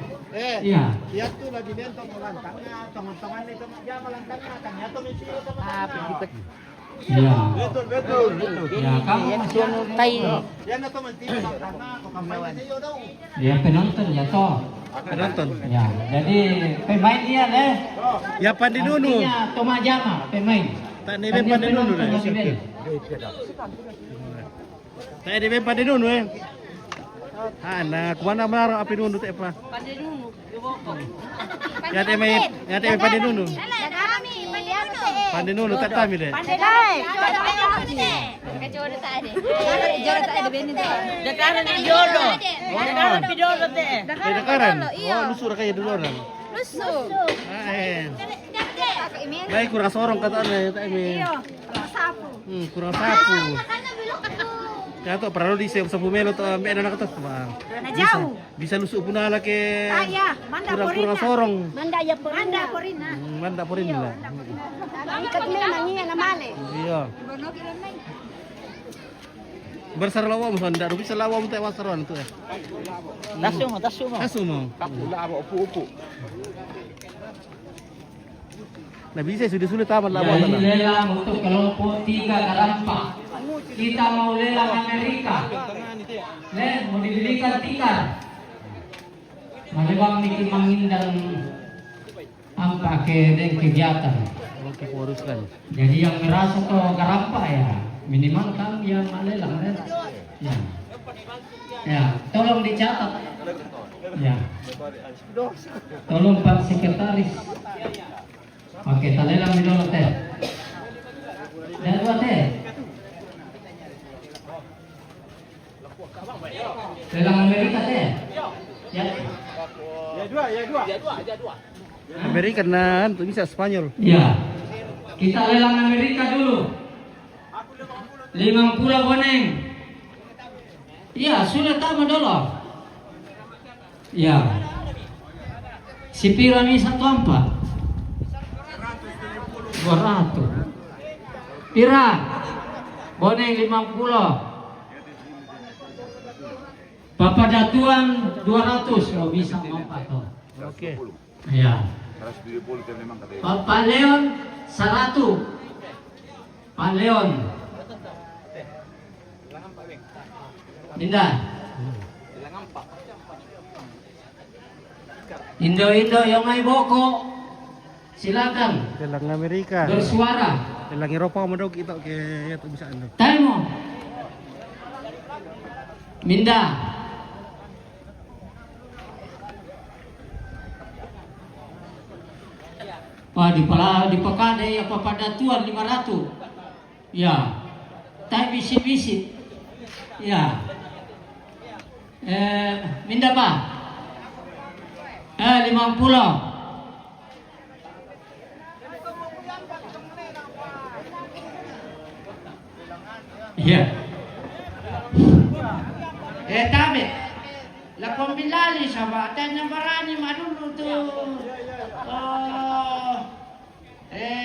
Iya. Dia tuh lagi bentong melantangnya, teman-teman itu dia melantangnya, tanya tuh misi itu. Iya. Betul. Ya, kamu masih Dia na teman tim melantangnya, kok kampanye sayo daw. ya penonton ya toh. Penonton. Ya, jadi pemain dia deh. Ya Pandinunu. Artinya Tomajama pemain. Tak nebe Pandinunu deh. Tak nebe Pandinunu eh. Anak, kumana melarang api nunu teh apa? Pandinunu, yo boko. Ya teh Pandinunu. Pandinunu tak kami deh. Kecoda tak ada. Jodoh tak ada benin teh. Dekaran jodoh. Dekaran jodoh teh. Dekaran. Oh, lusur kayak dulu orang. Lusuk. Baik kurang sorong katanya tak ini. Sapu. Kurang sapu. Ya tuh perlu di sapu melo tuh ambil anak atas bang. Jauh. Bisa lusuk pun ala ke. Saya, manda Kurang sorong. Manda ya porina. Manda porin lah. Ikat mo nangiyan na mali. Iya. Bersar lawa mo sanda, bisa lawa mo tayo wasaron tuh. Dasu mo. Kasu mo. Kapula abo upu-upu. Nah bisa sudah tamat lawa Ya, ini tanah. lelang untuk kelompok 3 Garampa. Kita mau lelang Amerika. Mau dibelikan tikar. Malibang Niki Mangindang ang pakai dan kegiatan. Oke, uruskan. Jadi yang merasa tuh garampa ya, minimal kan yang malelang kan. Ya. Ya, tolong dicatat. Ya. Tolong Pak Sekretaris. Oke, talelang dulu teh. Dan dua teh. Lelang Amerika teh. Ya. Amerika nah, tuh bisa Spanyol. Ya. Kita lelang Amerika dulu. 50 boneng. Ya, sudah tahu dulu. Ya. Si Pirani 1 apa? 200. Pira. Boneng 50. Bapak Datuan 200. Oh, bisa ngomong tuh. Oke. Ya. Pak Leon 100. Pak Leon. Indah. Indo-Indo yang may boko. Silakan Lelang Amerika. bersuara. Lelang Eropa mo daw kita kaya ito bisa ano. Tayo mo. Minda. Wah, di Pakade apa pada tuan 500. Ya. Tayo visit. Ya. Minda pa. 50. Ya. Tabi. La kombilali sa bata na marani madulu tu.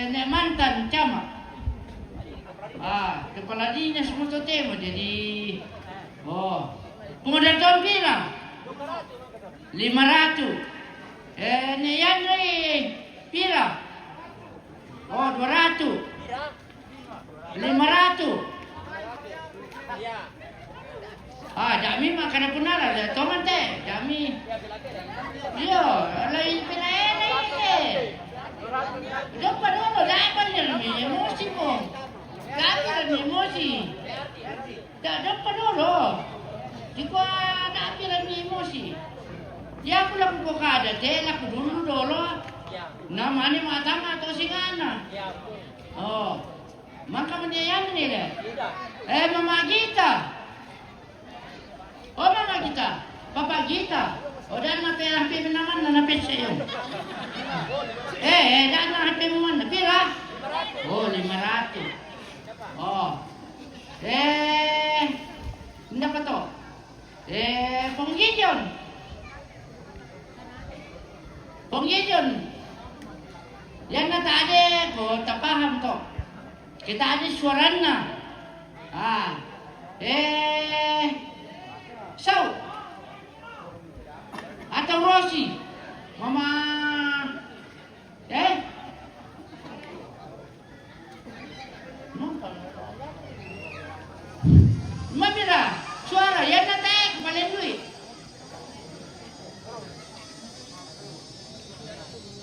Ne mantan camat. Kepala dinas Mototemo jadi. Pemuda tahun bilang 500. Ne yan pira. 200. 500. Jami makan pun ada, toman teh, jami. Yo, lain pelayan ini. Dapat dulu, dapat ni emosi pun. Dapat ni emosi. Dapat dulu. Jika dapat ni emosi. Dia aku laku kok ada, dia laku dulu. Namanya matang atau singana. Oh, maka menyayangi ni deh. Mama kita. Oh, mama kita, papa kita. Dan na HP naman na napit sa iyo. Dan na HP mo man, napira? 500. Hindi pa to. Pong-Gideon. Yan na tadi ko, tapaham to. Kita ada suaran na. Sau atau Rosi, mama, Mabira, suara yan na tayo, kapalin duit.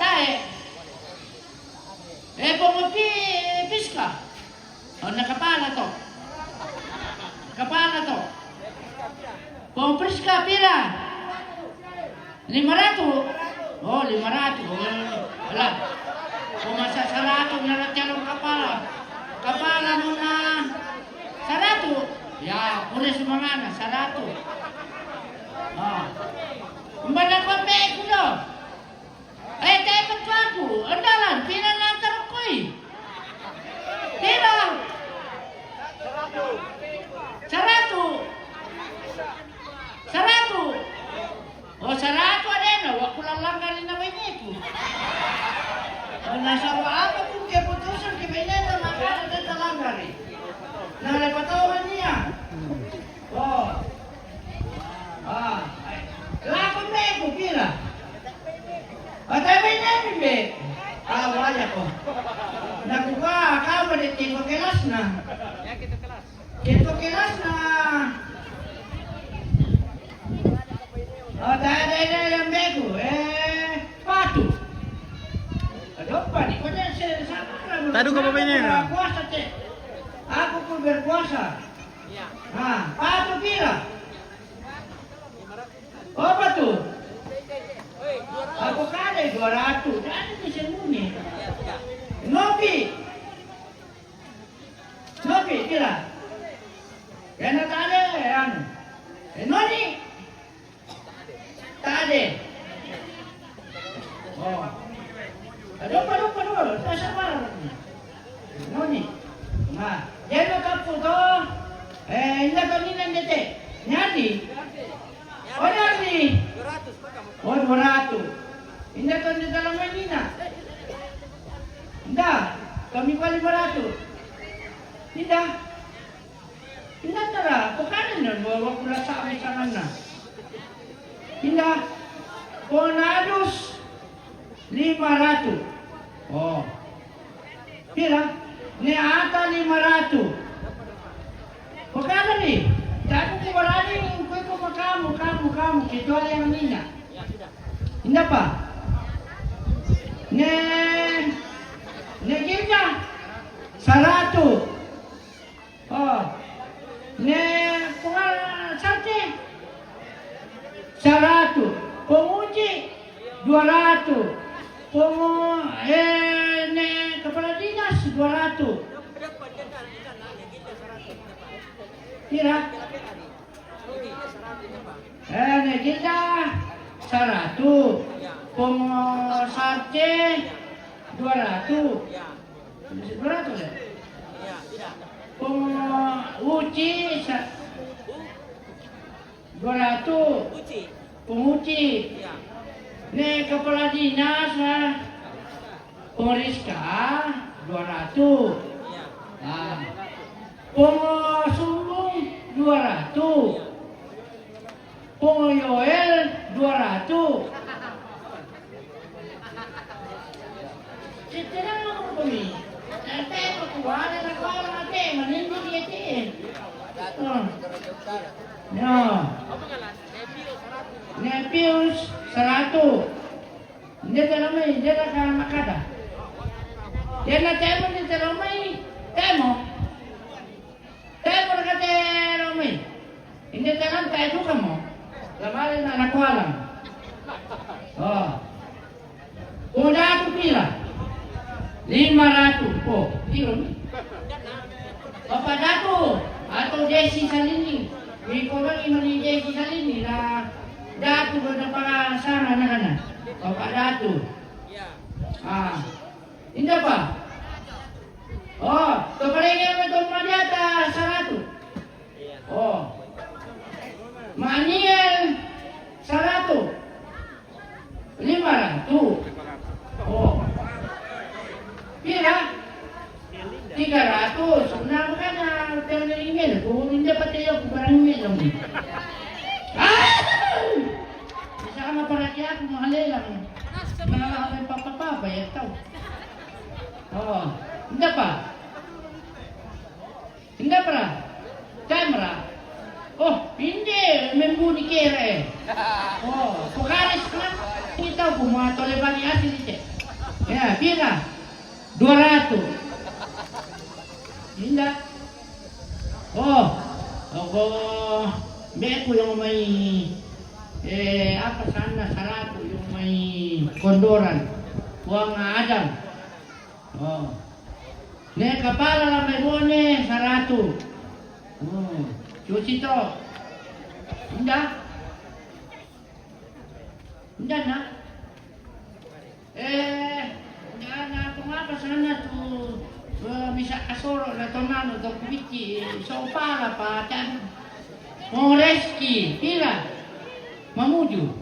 Tayo, pumapi, piska. Nakapala to. Kapala to. Pompres ka, pira? 500? 500. Wala. Pumasa 100 na natyalong kapala. Kapala mo na 100. Ya, pulis mga na, 100. Mbala ko ang beek mo. Tayo patwago. Andalan, pira na tarok ko eh. Pira? 100. 100 ada wag ko lang langgarin na banyak. Nasa apa kung keputusan kibineta makana na langgari. Nalapatawan niya. Lakon na ko pira. Atay namin be. Wala ko. Nakuha ka ba dito ko kelas na. Ito kelas na. Dahil ang bego, patu. Tado ka pa ba niya? Berkuasa, Cek. Aku pun berkuasa. Nah, apa kira? Apa tuh? Aku kali 200. Jangan disembunyi. Nopi. Nopi kira. Karena tak ada yang. Noni. Tak ada. Oh. Lupa dulu. Tak sabar. Noni. Nah, jangan kapu toh. Ini kau ni nanti. Nyadi. Oh nyadi. Oh 200. Ini kau ni dalam Medina. Tidak. Kami kali 500. Tidak. Tidak tera. Bukan ni bawa pula sampai sana. Tidak. Konadus 500. Oh. Pira? Ni ata 500. Bukan ni. Aku kubarani kau kamu kecuali yang mina. Tidak apa? Ne kita 100. Oh. Ne pengal sate 100. Penguji 200. Ne kepala dinas 200. Kira? Ne kita 100. Sate 200. 200 ya? Uci 200. Penguci. Ne kepala dinas Pemeriska 200. Nah. Sumbung 200. Yoel 200. Sekarang aku beli. Nanti aku ada nak orang nanti menindi dia ti. Ya. Nepius 100. Dia teramai, dia akan makada. Dia nak temo dia teramai, temo. Temo dekat teramai. Ini teram tak itu kamu. Lamarin anak kualang. Oh. Udah aku bilang 500. Oh, kilo ni. Bapak Datu atau Jesse Salini. Di korang ini Jesse Salini lah. Datu berdepan sana anak-anak. Bapak Datu. Ini apa? Oh, kepalingan betul di atas 100. Oh. Maniel 100. 500. Oh. Pira? 300. Nah, makanya hotel ng email. Kung hindi pati ako, parang email lang. Isa ka maparati ako, mahalay lang. Manala ka ng papapabayat tao. Oh. Hindi pa? Hindi pa? Camera? Oh, hindi. Membuni kera eh. Oh, pukaris ka. Hindi tao, pumatoliban ni asin ito. Ya, pira? 200. Hindi. Oh, ako, beko yung may, apa sana, 100 yung may kondoran. Buang Adam. Oh. Ne kapala lang may bone, 100. Oh. Cuci to. Hindi. Hindi na. Na ako nga pa sana to bisa kasoro na tonano to kubiti sa upala pa tan. Reski, pila. Mamuju.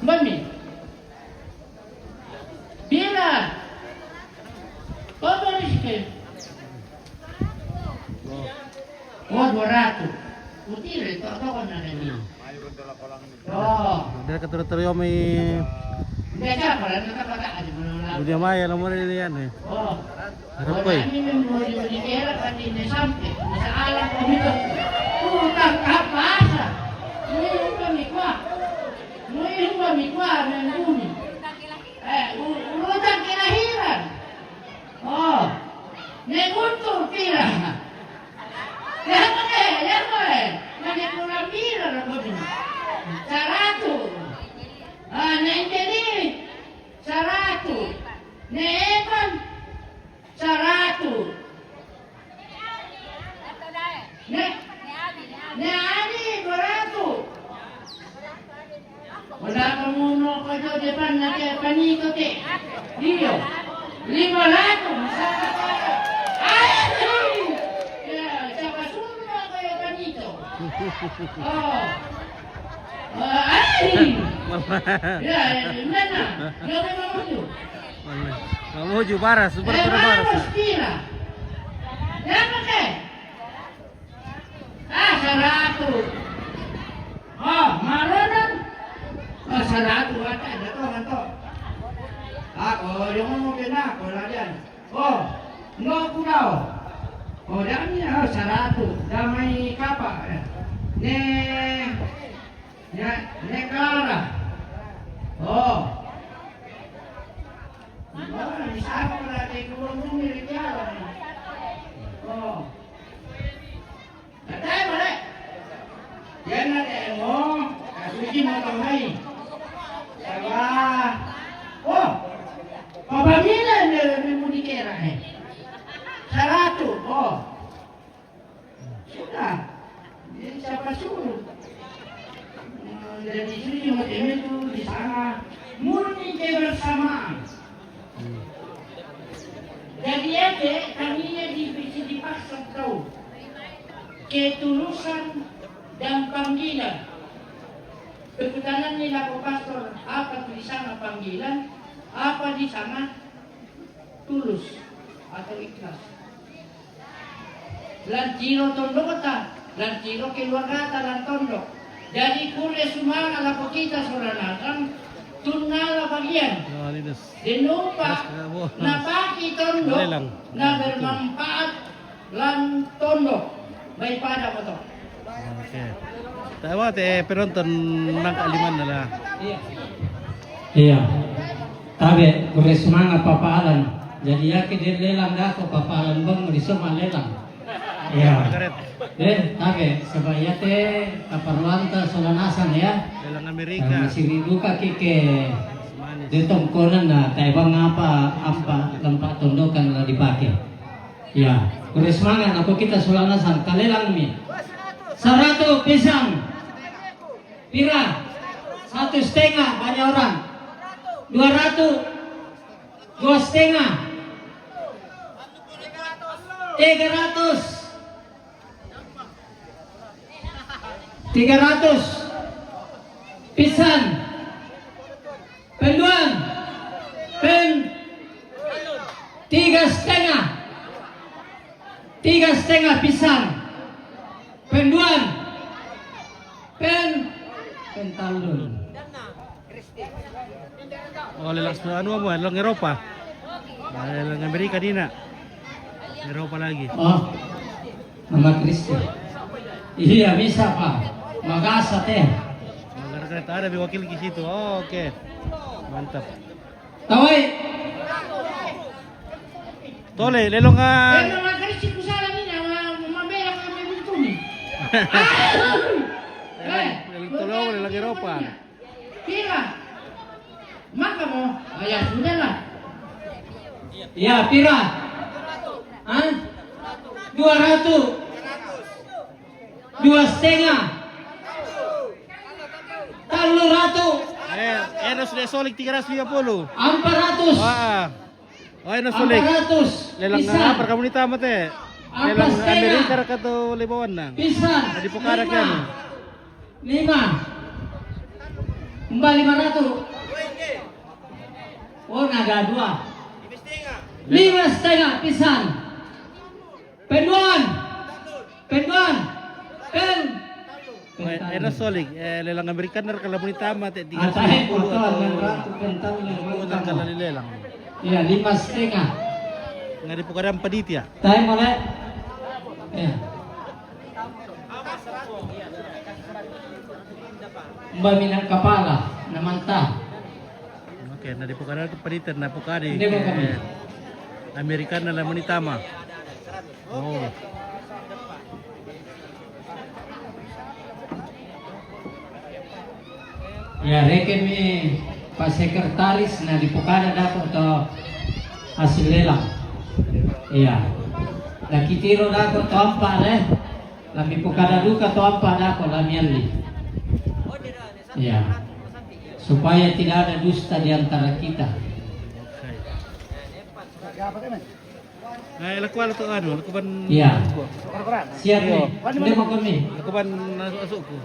Mami. Pila. Apa reski? Oh, 200. Putih itu apa kan ini? Oh. Dia keteritorium may Biasa pala nakapata aja menolak. Udah maya nomor ini yan eh. Oh. Harap ko eh. Ini memang di era kanina sampai sa alam ko nito. Utang kapasa. Ngayon kami kwa. Ngayon kami kwa ng bumi. Utang kinahiran. Wala ka muna ko ito, depan na kaya panito te. Dio, 500. Masaka ka. Ay! Sa kasunod na kayo panito. Oh. Ay! Nana, gawin mo yun. Mamuju baras, super baras. Pira. Yan ka. Sarado. Marunong. Sarado ata. Ito. Ako, yung umupin na ako na dyan. No ko daw. Dami niya, sarado. Damay kapa. Ne Clara. Bisa ako natin kung umirikyala. Tatay mo na. Yan natin mo. Kasuji mo ito ngay. Saba. Pabamilan na bimudikera eh. Sarado. Sudah. Jadi siapa suruh? Dan di sini cuma itu di sana murni kebersamaan. Jadi aja kaminya bisa dipaksa tahu ketulusan dan panggilan. Kebetulan nila ko pastor apa di sana panggilan, apa di sana tulus atau ikhlas. Lantiro tondok kata, lantiro keluarga kata lantondok. Jadi kule semua kalau kita soranakan tunala bagian. Dinupa na paki tondok na bermanfaat lan tondok. Baik pada apa toh? Oke. Tawa penonton nang kaliman nala. Iya. Tabe kule semangat papalan. Jadi ya ke lelang dako papalan bang di semua lelang. Iya. Tabe sebaya kaparwan ta solanasan ya. Lelang Amerika. Masih buka kike. Di tongkonan na taibang apa tempat tondokan lah dipakai. Ya, kure semangat aku kita solanasan kalelang mi. 100 pisang. Pira? 1,5 banyak orang. 200. 2,5. 300. 300 pisan penduan 3,5 pisan penduan pentalun Lelang ano mo, lelang Eropa. Lelang Amerika dina. Eropa lagi. Nama Kristi. Iya bisa Pak. Magasa teh. Maganda ada wakil di situ. Oke. Mantap. Tawai. Tole, lelong ka. Mga Kristi ko sana nila, mamaya kami dito ni. Lelang lelang Eropa. Pira. Maka mo, ayan, sudah lah. Ya, pira. 200. 2,5. 300. Enos solik 350. 400. Enos solik. 400. Lelang nga per komunita mate. Lelang Amerika ka to libawan na. Pisan. Di po karak yan. 5. Mbak 500. Naga 2. 5,5 pisan. Penduan. Enos solik. Lelang Amerika na komunita mate. Atahe foto ng rato pentang Unang kalalilelang. Iya, 5,5. Nga di po kadang panitia. Tayo muli. Iya. Mbak minang kapala naman ta. Oke, na di po kadang panitia na po kadi. Hindi mo kami. Amerika na lamang itama. Ya, reken mi Pak Sekretaris na dipukada dako to hasil lelang. Iya. Nakitiro dako to ampa Lami pukada duka to ampa dako lamiali. Iya. supaya tidak ada dusta di antara kita. Lakuan itu lakukan Ya, siap nih. Ini mau kami. lakukan masukku.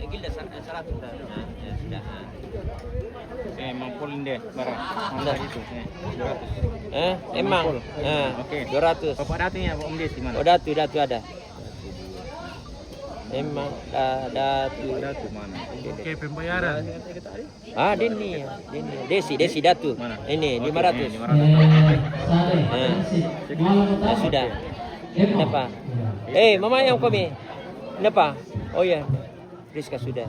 Gilda salah sudah. Ya sudah. Mampulin deh barang. Udah itu. 200. Emang. Oke. 200. Bapak datunya Om Des di mana? Oh, datu ada. Emang datu. Datu mana? Oke, pembayaran. Ah, Dini. Desi datu. Mana? Ini 500. Saleh, Sudah. Kenapa? Mama yang kami. Kenapa? Oh ya. Rizka sudah.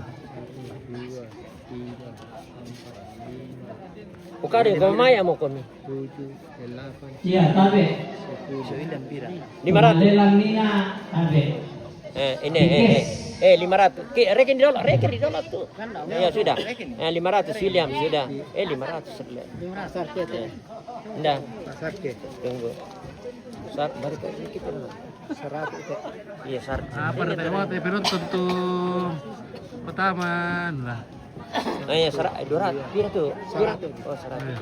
Bukan ada mama yang mau kami. Iya, tabe. 500. Lelang Nina, tabe. Ini 500. Rekin di dolar tuh. Ya sudah. 500 William sudah. 500. 500. Enggak. Tunggu. Saat baru kita 100. Iya, 100. Apa na tayo mga penonton to Pataman lah. Ya 200. Pira tuh? 200. Oh, 100.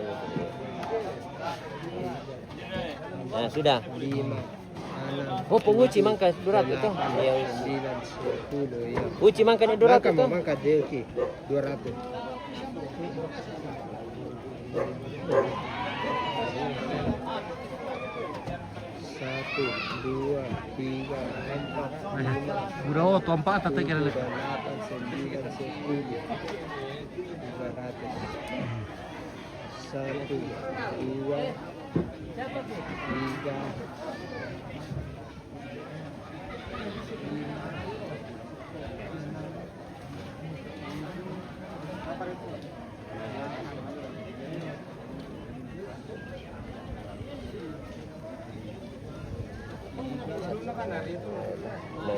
Nah, sudah. 5. Oh, penguci mangka 200 tuh. Ya, 9 10 ya. Uci mangka 200 tuh. Mangka dia 200. 1, 2, 3, 4, 5, Udah oh tompak tak kira 8, 9, 10, 200. 1, 2, 3.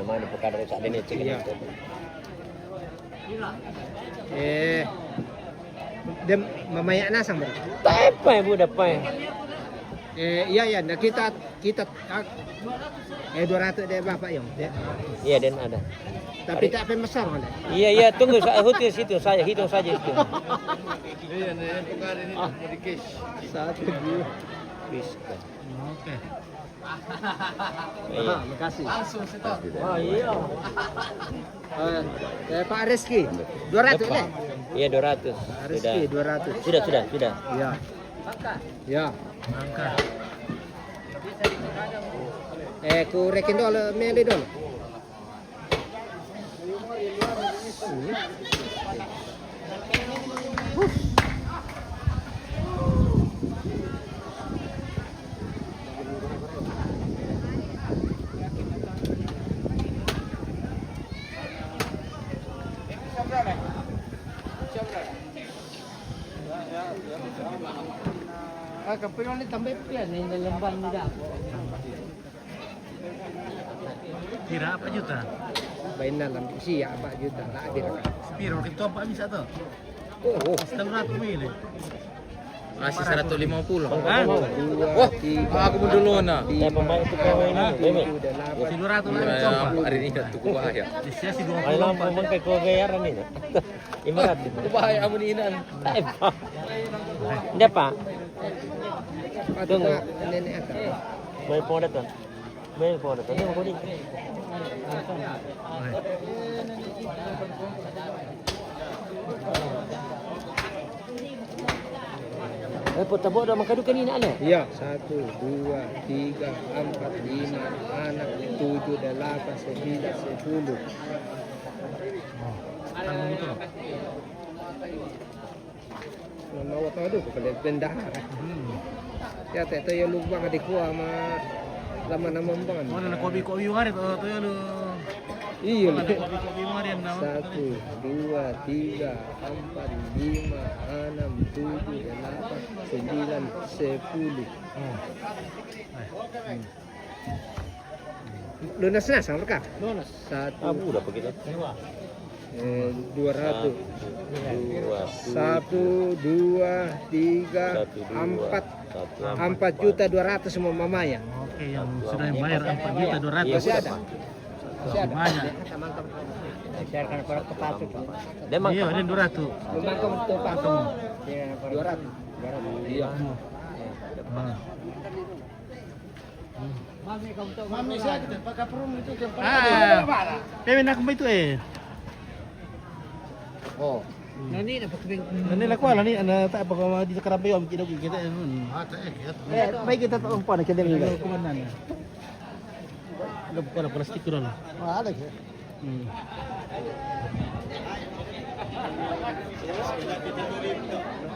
Mana perkara saat ini cek itu. Dem mamaya nasang ba? Tapa budak pa. Iya nah kita 200 deh Bapak yung. Iya dan ada. Tapi tak pemesan ada. Iya tunggu saya hitung situ saya hitung saja itu. Iya nih perkara ini mau di cash. 1 2 Rizka. Oke. Makasih. Langsung setor. Oh iya. Pak Rizky 200 deh. Iya 200. Rizky 200. Sudah. Iya. Ya. Angka. Ku rekin dulu meli dulu. Kapag ni tambay plan ni lamban ni dapo. Kira apa juta? Baina lam siya 4 juta tak ada. Piro kita apa bisa tuh? Oh. 100 mil. Masih 150. Kan? Wah, Aku mau dulu na. ya pemain itu pemain ini. Si 200 lagi coba. Hari ini kan tuh bahaya. Di sini si Alam 20. pemain kay ko bayaran ini. 500. Bahaya amo ni inan. Hindi pa. Tunggu. Nenek ata. May po na to. Hindi mo kunin. Tabo dah makan kanina ana. Iya, 1 2 3 4 5 anak 7 8 9 10. Ano mo to? Mau tahu tu kalau benda. Ya tak tahu yang lubang adik gua sama Lama naman ba? Mana na kopi-kopi mo rin, to yun. Iya. Mana na kopi-kopi mo rin. 1, 2, 3, 4, 5, 6, 7, 8, 9, 10. Lunas na, sama ka? Lunas. 1, udah begitu. 200. 1, 2, 3, 4. 4.200.000 semua mamaya. Oke, yang sudah bayar 4.200.000. Masih ada. Banyak. Siarkan para kepatu. Iya, ini 200. Memangkam untuk patung. 200. Iya. Mami saya kita pakai perum itu ke Pemen aku ba ito eh. Oh. Nani na pagbing. Nani lakwa lani ana ta pa ko di karabayo am kinog kita nun. Baik kita taong pa na kada ni. Kumanan. Lab ko na plastic ko na. Ada ke?